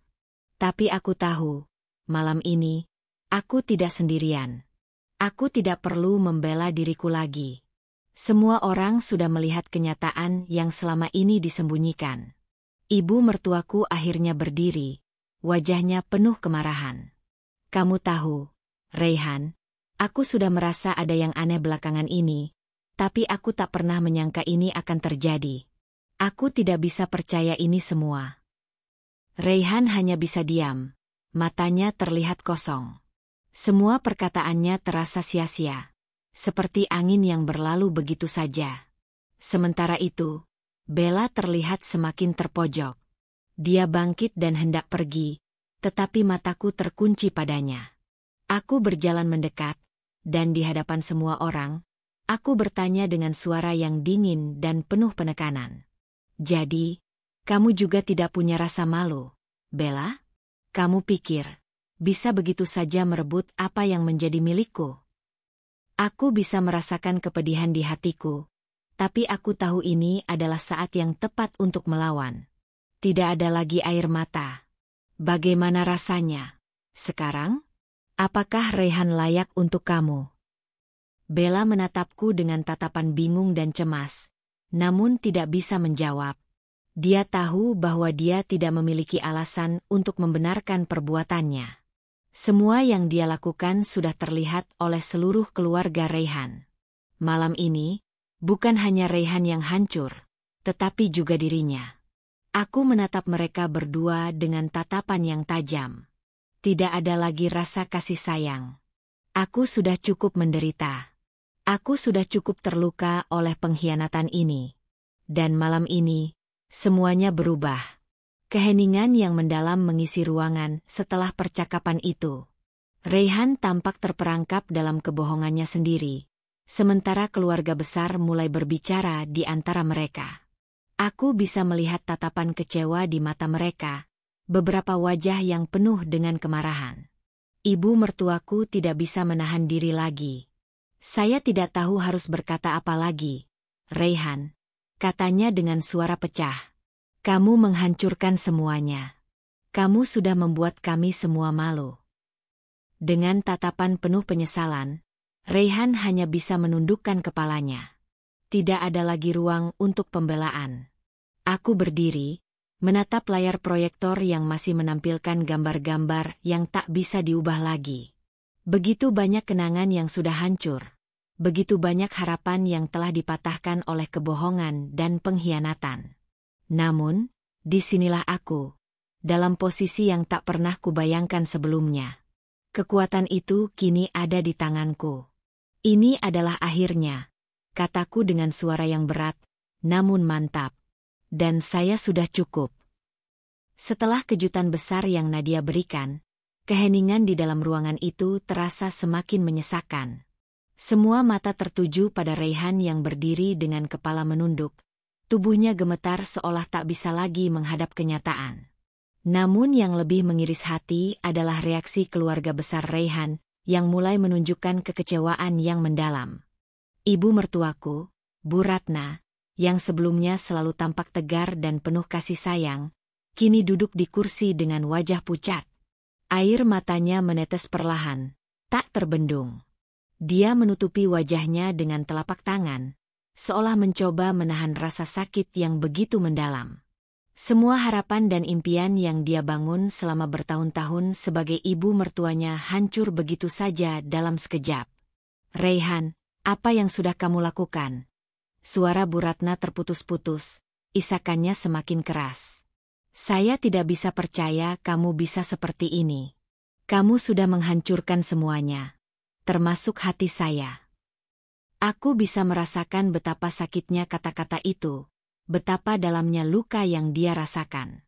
Tapi aku tahu, malam ini, aku tidak sendirian. Aku tidak perlu membela diriku lagi. Semua orang sudah melihat kenyataan yang selama ini disembunyikan. Ibu mertuaku akhirnya berdiri, wajahnya penuh kemarahan. "Kamu tahu, Raihan, aku sudah merasa ada yang aneh belakangan ini, tapi aku tak pernah menyangka ini akan terjadi. Aku tidak bisa percaya ini semua." Raihan hanya bisa diam, matanya terlihat kosong. Semua perkataannya terasa sia-sia, seperti angin yang berlalu begitu saja. Sementara itu, Bella terlihat semakin terpojok. Dia bangkit dan hendak pergi, tetapi mataku terkunci padanya. Aku berjalan mendekat, dan di hadapan semua orang, aku bertanya dengan suara yang dingin dan penuh penekanan. Jadi, kamu juga tidak punya rasa malu, Bella? Kamu pikir, bisa begitu saja merebut apa yang menjadi milikku? Aku bisa merasakan kepedihan di hatiku, tapi aku tahu ini adalah saat yang tepat untuk melawan. Tidak ada lagi air mata. Bagaimana rasanya sekarang? Apakah Reyhan layak untuk kamu? Bella menatapku dengan tatapan bingung dan cemas, namun tidak bisa menjawab. Dia tahu bahwa dia tidak memiliki alasan untuk membenarkan perbuatannya. Semua yang dia lakukan sudah terlihat oleh seluruh keluarga Reyhan. Malam ini, bukan hanya Reyhan yang hancur, tetapi juga dirinya. Aku menatap mereka berdua dengan tatapan yang tajam. Tidak ada lagi rasa kasih sayang. Aku sudah cukup menderita. Aku sudah cukup terluka oleh pengkhianatan ini. Dan malam ini, semuanya berubah. Keheningan yang mendalam mengisi ruangan setelah percakapan itu. Reyhan tampak terperangkap dalam kebohongannya sendiri, sementara keluarga besar mulai berbicara di antara mereka. Aku bisa melihat tatapan kecewa di mata mereka, beberapa wajah yang penuh dengan kemarahan. Ibu mertuaku tidak bisa menahan diri lagi. Saya tidak tahu harus berkata apa lagi. Reyhan, katanya dengan suara pecah. Kamu menghancurkan semuanya. Kamu sudah membuat kami semua malu. Dengan tatapan penuh penyesalan, Reyhan hanya bisa menundukkan kepalanya. Tidak ada lagi ruang untuk pembelaan. Aku berdiri, menatap layar proyektor yang masih menampilkan gambar-gambar yang tak bisa diubah lagi. Begitu banyak kenangan yang sudah hancur. Begitu banyak harapan yang telah dipatahkan oleh kebohongan dan pengkhianatan. Namun, disinilah aku, dalam posisi yang tak pernah kubayangkan sebelumnya. Kekuatan itu kini ada di tanganku. Ini adalah akhirnya, kataku dengan suara yang berat, namun mantap. Dan saya sudah cukup. Setelah kejutan besar yang Nadia berikan, keheningan di dalam ruangan itu terasa semakin menyesakan. Semua mata tertuju pada Reyhan yang berdiri dengan kepala menunduk. Tubuhnya gemetar seolah tak bisa lagi menghadap kenyataan. Namun yang lebih mengiris hati adalah reaksi keluarga besar Reyhan yang mulai menunjukkan kekecewaan yang mendalam. Ibu mertuaku, Bu Ratna, yang sebelumnya selalu tampak tegar dan penuh kasih sayang, kini duduk di kursi dengan wajah pucat. Air matanya menetes perlahan, tak terbendung. Dia menutupi wajahnya dengan telapak tangan, seolah mencoba menahan rasa sakit yang begitu mendalam. Semua harapan dan impian yang dia bangun selama bertahun-tahun sebagai ibu mertuanya hancur begitu saja dalam sekejap. Reyhan, apa yang sudah kamu lakukan? Suara Bu Ratna terputus-putus, isakannya semakin keras. Saya tidak bisa percaya kamu bisa seperti ini. Kamu sudah menghancurkan semuanya, termasuk hati saya. Aku bisa merasakan betapa sakitnya kata-kata itu, betapa dalamnya luka yang dia rasakan.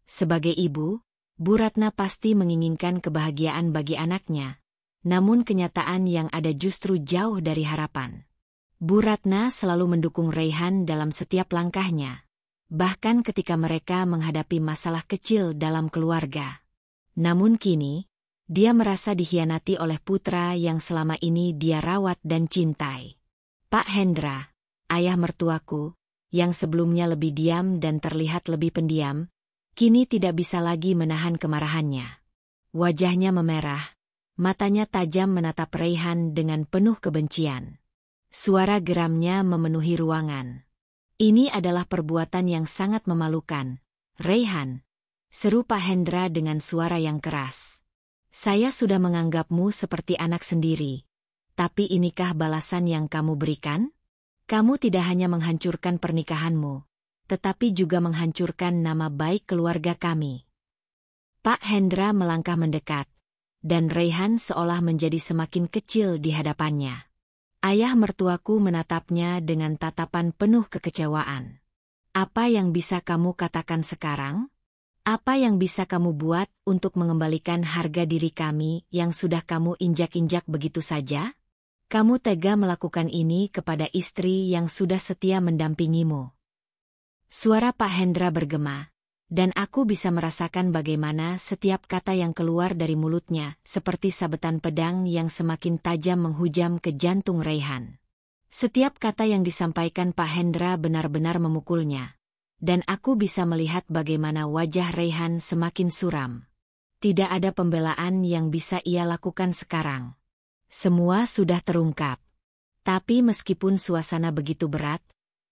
Sebagai ibu, Bu Ratna pasti menginginkan kebahagiaan bagi anaknya, namun kenyataan yang ada justru jauh dari harapan. Bu Ratna selalu mendukung Reyhan dalam setiap langkahnya, bahkan ketika mereka menghadapi masalah kecil dalam keluarga. Namun kini, dia merasa dikhianati oleh putra yang selama ini dia rawat dan cintai. Pak Hendra, ayah mertuaku, yang sebelumnya lebih diam dan terlihat lebih pendiam, kini tidak bisa lagi menahan kemarahannya. Wajahnya memerah, matanya tajam menatap Reyhan dengan penuh kebencian. Suara geramnya memenuhi ruangan. Ini adalah perbuatan yang sangat memalukan. Reyhan, seru Pak Hendra dengan suara yang keras. Saya sudah menganggapmu seperti anak sendiri. Tapi inikah balasan yang kamu berikan? Kamu tidak hanya menghancurkan pernikahanmu, tetapi juga menghancurkan nama baik keluarga kami. Pak Hendra melangkah mendekat, dan Reyhan seolah menjadi semakin kecil di hadapannya. Ayah mertuaku menatapnya dengan tatapan penuh kekecewaan. Apa yang bisa kamu katakan sekarang? Apa yang bisa kamu buat untuk mengembalikan harga diri kami yang sudah kamu injak-injak begitu saja? Kamu tega melakukan ini kepada istri yang sudah setia mendampingimu. Suara Pak Hendra bergema, dan aku bisa merasakan bagaimana setiap kata yang keluar dari mulutnya seperti sabetan pedang yang semakin tajam menghujam ke jantung Raihan. Setiap kata yang disampaikan Pak Hendra benar-benar memukulnya, dan aku bisa melihat bagaimana wajah Raihan semakin suram. Tidak ada pembelaan yang bisa ia lakukan sekarang. Semua sudah terungkap. Tapi meskipun suasana begitu berat,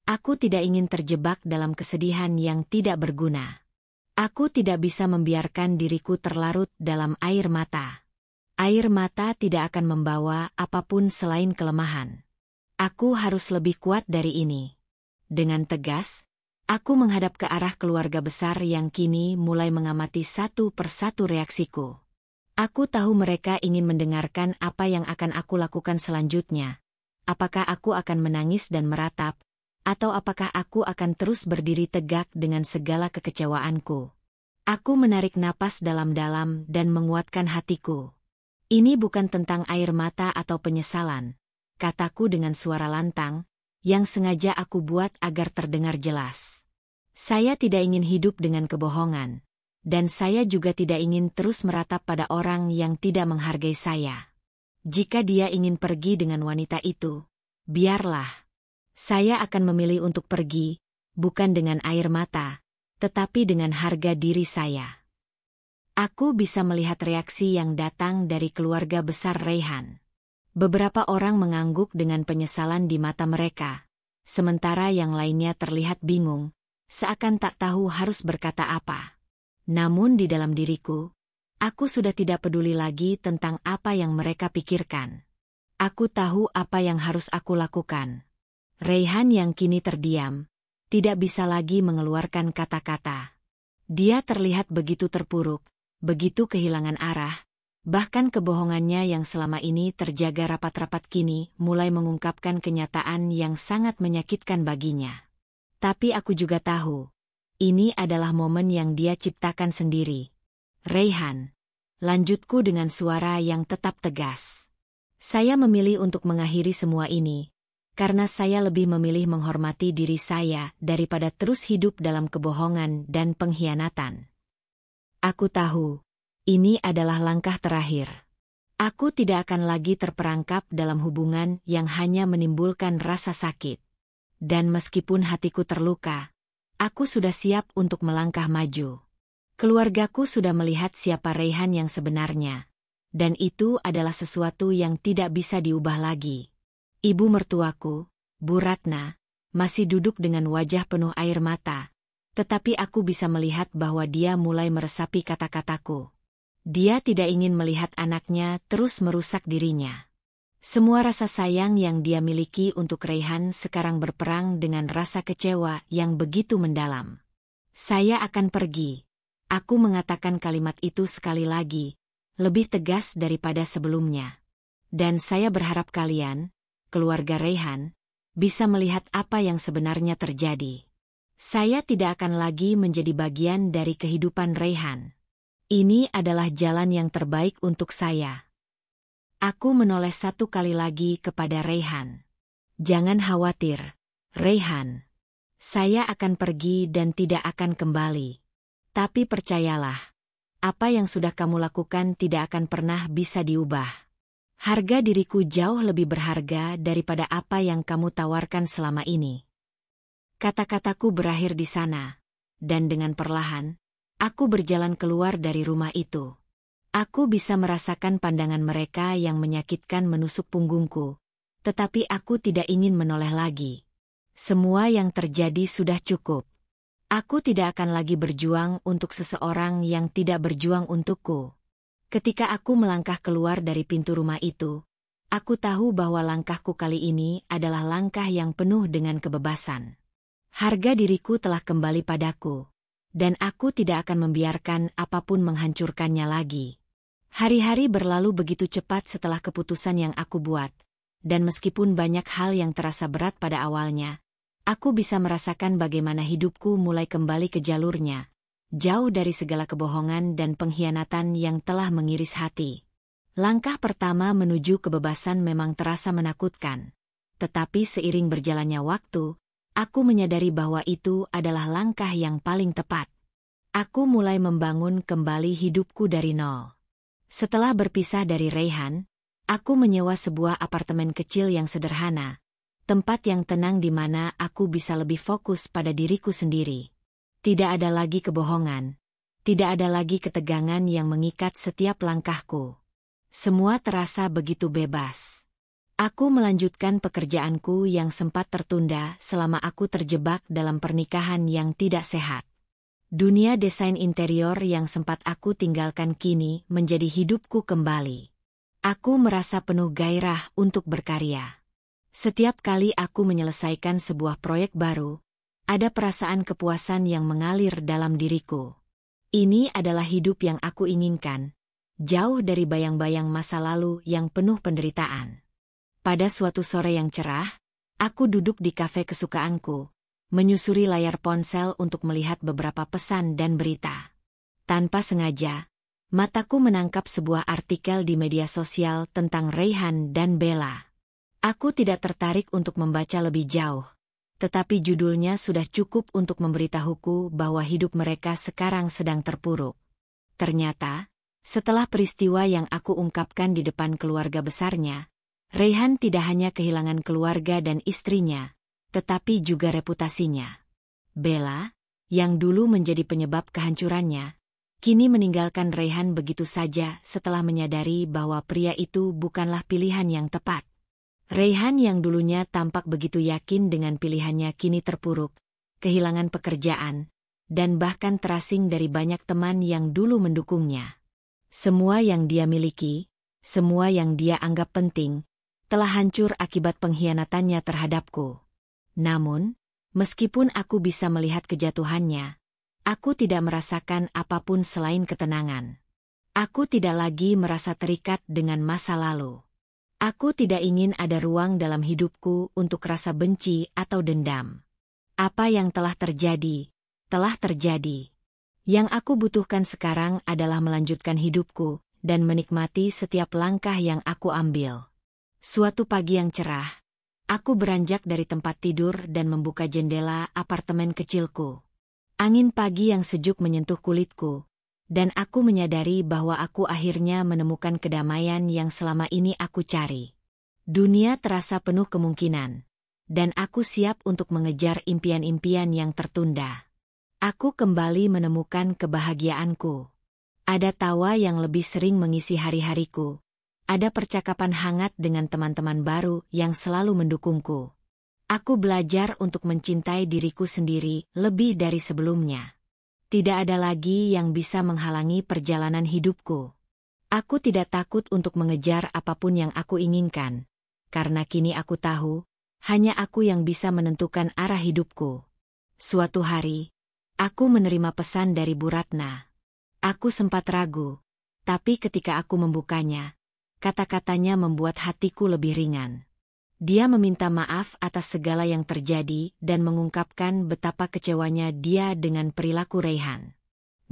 aku tidak ingin terjebak dalam kesedihan yang tidak berguna. Aku tidak bisa membiarkan diriku terlarut dalam air mata. Air mata tidak akan membawa apapun selain kelemahan. Aku harus lebih kuat dari ini. Dengan tegas, aku menghadap ke arah keluarga besar yang kini mulai mengamati satu persatu reaksiku. Aku tahu mereka ingin mendengarkan apa yang akan aku lakukan selanjutnya. Apakah aku akan menangis dan meratap, atau apakah aku akan terus berdiri tegak dengan segala kekecewaanku. Aku menarik napas dalam-dalam dan menguatkan hatiku. Ini bukan tentang air mata atau penyesalan, kataku dengan suara lantang, yang sengaja aku buat agar terdengar jelas. Saya tidak ingin hidup dengan kebohongan. Dan saya juga tidak ingin terus meratap pada orang yang tidak menghargai saya. Jika dia ingin pergi dengan wanita itu, biarlah. Saya akan memilih untuk pergi, bukan dengan air mata, tetapi dengan harga diri saya. Aku bisa melihat reaksi yang datang dari keluarga besar Raihan. Beberapa orang mengangguk dengan penyesalan di mata mereka, sementara yang lainnya terlihat bingung, seakan tak tahu harus berkata apa. Namun di dalam diriku, aku sudah tidak peduli lagi tentang apa yang mereka pikirkan. Aku tahu apa yang harus aku lakukan. Raihan yang kini terdiam, tidak bisa lagi mengeluarkan kata-kata. Dia terlihat begitu terpuruk, begitu kehilangan arah, bahkan kebohongannya yang selama ini terjaga rapat-rapat kini mulai mengungkapkan kenyataan yang sangat menyakitkan baginya. Tapi aku juga tahu, ini adalah momen yang dia ciptakan sendiri. Raihan, lanjutku dengan suara yang tetap tegas. Saya memilih untuk mengakhiri semua ini, karena saya lebih memilih menghormati diri saya daripada terus hidup dalam kebohongan dan pengkhianatan. Aku tahu, ini adalah langkah terakhir. Aku tidak akan lagi terperangkap dalam hubungan yang hanya menimbulkan rasa sakit. Dan meskipun hatiku terluka, aku sudah siap untuk melangkah maju. Keluargaku sudah melihat siapa Raihan yang sebenarnya. Dan itu adalah sesuatu yang tidak bisa diubah lagi. Ibu mertuaku, Bu Ratna, masih duduk dengan wajah penuh air mata. Tetapi aku bisa melihat bahwa dia mulai meresapi kata-kataku. Dia tidak ingin melihat anaknya terus merusak dirinya. Semua rasa sayang yang dia miliki untuk Raihan sekarang berperang dengan rasa kecewa yang begitu mendalam. Saya akan pergi. Aku mengatakan kalimat itu sekali lagi, lebih tegas daripada sebelumnya. Dan saya berharap kalian, keluarga Raihan, bisa melihat apa yang sebenarnya terjadi. Saya tidak akan lagi menjadi bagian dari kehidupan Raihan. Ini adalah jalan yang terbaik untuk saya. Aku menoleh satu kali lagi kepada Raihan. Jangan khawatir, Raihan. Saya akan pergi dan tidak akan kembali. Tapi percayalah, apa yang sudah kamu lakukan tidak akan pernah bisa diubah. Harga diriku jauh lebih berharga daripada apa yang kamu tawarkan selama ini. Kata-kataku berakhir di sana, dan dengan perlahan, aku berjalan keluar dari rumah itu. Aku bisa merasakan pandangan mereka yang menyakitkan menusuk punggungku, tetapi aku tidak ingin menoleh lagi. Semua yang terjadi sudah cukup. Aku tidak akan lagi berjuang untuk seseorang yang tidak berjuang untukku. Ketika aku melangkah keluar dari pintu rumah itu, aku tahu bahwa langkahku kali ini adalah langkah yang penuh dengan kebebasan. Harga diriku telah kembali padaku, dan aku tidak akan membiarkan apapun menghancurkannya lagi. Hari-hari berlalu begitu cepat setelah keputusan yang aku buat, dan meskipun banyak hal yang terasa berat pada awalnya, aku bisa merasakan bagaimana hidupku mulai kembali ke jalurnya, jauh dari segala kebohongan dan pengkhianatan yang telah mengiris hati. Langkah pertama menuju kebebasan memang terasa menakutkan. Tetapi seiring berjalannya waktu, aku menyadari bahwa itu adalah langkah yang paling tepat. Aku mulai membangun kembali hidupku dari nol. Setelah berpisah dari Rayhan, aku menyewa sebuah apartemen kecil yang sederhana, tempat yang tenang di mana aku bisa lebih fokus pada diriku sendiri. Tidak ada lagi kebohongan, tidak ada lagi ketegangan yang mengikat setiap langkahku. Semua terasa begitu bebas. Aku melanjutkan pekerjaanku yang sempat tertunda selama aku terjebak dalam pernikahan yang tidak sehat. Dunia desain interior yang sempat aku tinggalkan kini menjadi hidupku kembali. Aku merasa penuh gairah untuk berkarya. Setiap kali aku menyelesaikan sebuah proyek baru, ada perasaan kepuasan yang mengalir dalam diriku. Ini adalah hidup yang aku inginkan, jauh dari bayang-bayang masa lalu yang penuh penderitaan. Pada suatu sore yang cerah, aku duduk di kafe kesukaanku, menyusuri layar ponsel untuk melihat beberapa pesan dan berita. Tanpa sengaja, mataku menangkap sebuah artikel di media sosial tentang Rayhan dan Bella. Aku tidak tertarik untuk membaca lebih jauh, tetapi judulnya sudah cukup untuk memberitahuku bahwa hidup mereka sekarang sedang terpuruk. Ternyata, setelah peristiwa yang aku ungkapkan di depan keluarga besarnya, Rayhan tidak hanya kehilangan keluarga dan istrinya, tetapi juga reputasinya. Bella, yang dulu menjadi penyebab kehancurannya, kini meninggalkan Rayhan begitu saja setelah menyadari bahwa pria itu bukanlah pilihan yang tepat. Rayhan yang dulunya tampak begitu yakin dengan pilihannya kini terpuruk, kehilangan pekerjaan, dan bahkan terasing dari banyak teman yang dulu mendukungnya. Semua yang dia miliki, semua yang dia anggap penting, telah hancur akibat pengkhianatannya terhadapku. Namun, meskipun aku bisa melihat kejatuhannya, aku tidak merasakan apapun selain ketenangan. Aku tidak lagi merasa terikat dengan masa lalu. Aku tidak ingin ada ruang dalam hidupku untuk rasa benci atau dendam. Apa yang telah terjadi, telah terjadi. Yang aku butuhkan sekarang adalah melanjutkan hidupku dan menikmati setiap langkah yang aku ambil. Suatu pagi yang cerah, aku beranjak dari tempat tidur dan membuka jendela apartemen kecilku. Angin pagi yang sejuk menyentuh kulitku, dan aku menyadari bahwa aku akhirnya menemukan kedamaian yang selama ini aku cari. Dunia terasa penuh kemungkinan, dan aku siap untuk mengejar impian-impian yang tertunda. Aku kembali menemukan kebahagiaanku. Ada tawa yang lebih sering mengisi hari-hariku. Ada percakapan hangat dengan teman-teman baru yang selalu mendukungku. Aku belajar untuk mencintai diriku sendiri lebih dari sebelumnya. Tidak ada lagi yang bisa menghalangi perjalanan hidupku. Aku tidak takut untuk mengejar apapun yang aku inginkan, karena kini aku tahu, hanya aku yang bisa menentukan arah hidupku. Suatu hari, aku menerima pesan dari Bu Ratna. Aku sempat ragu, tapi ketika aku membukanya, kata-katanya membuat hatiku lebih ringan. Dia meminta maaf atas segala yang terjadi dan mengungkapkan betapa kecewanya dia dengan perilaku Rayhan.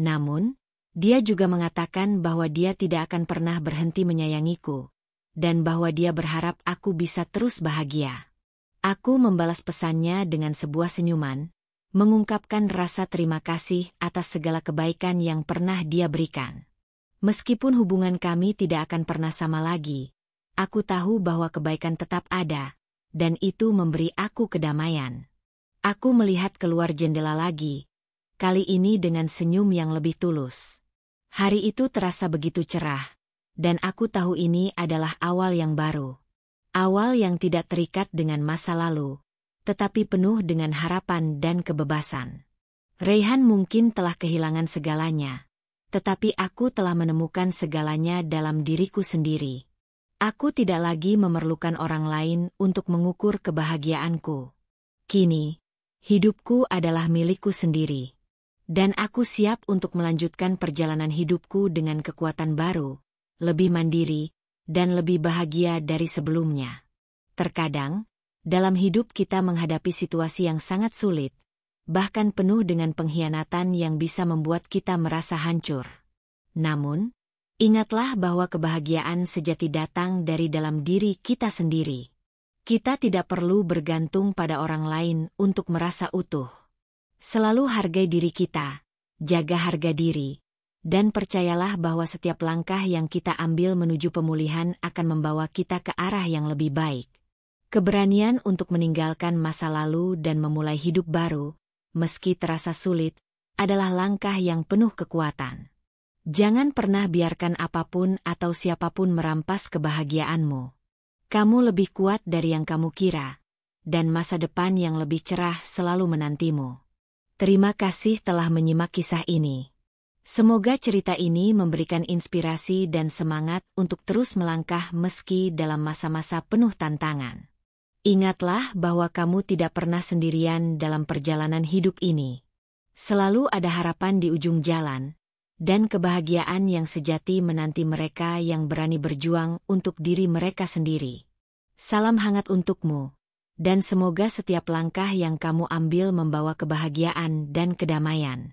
Namun, dia juga mengatakan bahwa dia tidak akan pernah berhenti menyayangiku, dan bahwa dia berharap aku bisa terus bahagia. Aku membalas pesannya dengan sebuah senyuman, mengungkapkan rasa terima kasih atas segala kebaikan yang pernah dia berikan. Meskipun hubungan kami tidak akan pernah sama lagi, aku tahu bahwa kebaikan tetap ada, dan itu memberi aku kedamaian. Aku melihat keluar jendela lagi, kali ini dengan senyum yang lebih tulus. Hari itu terasa begitu cerah, dan aku tahu ini adalah awal yang baru. Awal yang tidak terikat dengan masa lalu, tetapi penuh dengan harapan dan kebebasan. Rayhan mungkin telah kehilangan segalanya, tetapi aku telah menemukan segalanya dalam diriku sendiri. Aku tidak lagi memerlukan orang lain untuk mengukur kebahagiaanku. Kini, hidupku adalah milikku sendiri. Dan aku siap untuk melanjutkan perjalanan hidupku dengan kekuatan baru, lebih mandiri, dan lebih bahagia dari sebelumnya. Terkadang, dalam hidup kita menghadapi situasi yang sangat sulit, bahkan penuh dengan pengkhianatan yang bisa membuat kita merasa hancur. Namun, Ingatlah bahwa kebahagiaan sejati datang dari dalam diri kita sendiri. Kita tidak perlu bergantung pada orang lain untuk merasa utuh. Selalu hargai diri kita, jaga harga diri, dan percayalah bahwa setiap langkah yang kita ambil menuju pemulihan akan membawa kita ke arah yang lebih baik. Keberanian untuk meninggalkan masa lalu dan memulai hidup baru, meski terasa sulit, adalah langkah yang penuh kekuatan. Jangan pernah biarkan apapun atau siapapun merampas kebahagiaanmu. Kamu lebih kuat dari yang kamu kira, dan masa depan yang lebih cerah selalu menantimu. Terima kasih telah menyimak kisah ini. Semoga cerita ini memberikan inspirasi dan semangat untuk terus melangkah meski dalam masa-masa penuh tantangan. Ingatlah bahwa kamu tidak pernah sendirian dalam perjalanan hidup ini. Selalu ada harapan di ujung jalan, dan kebahagiaan yang sejati menanti mereka yang berani berjuang untuk diri mereka sendiri. Salam hangat untukmu, dan semoga setiap langkah yang kamu ambil membawa kebahagiaan dan kedamaian.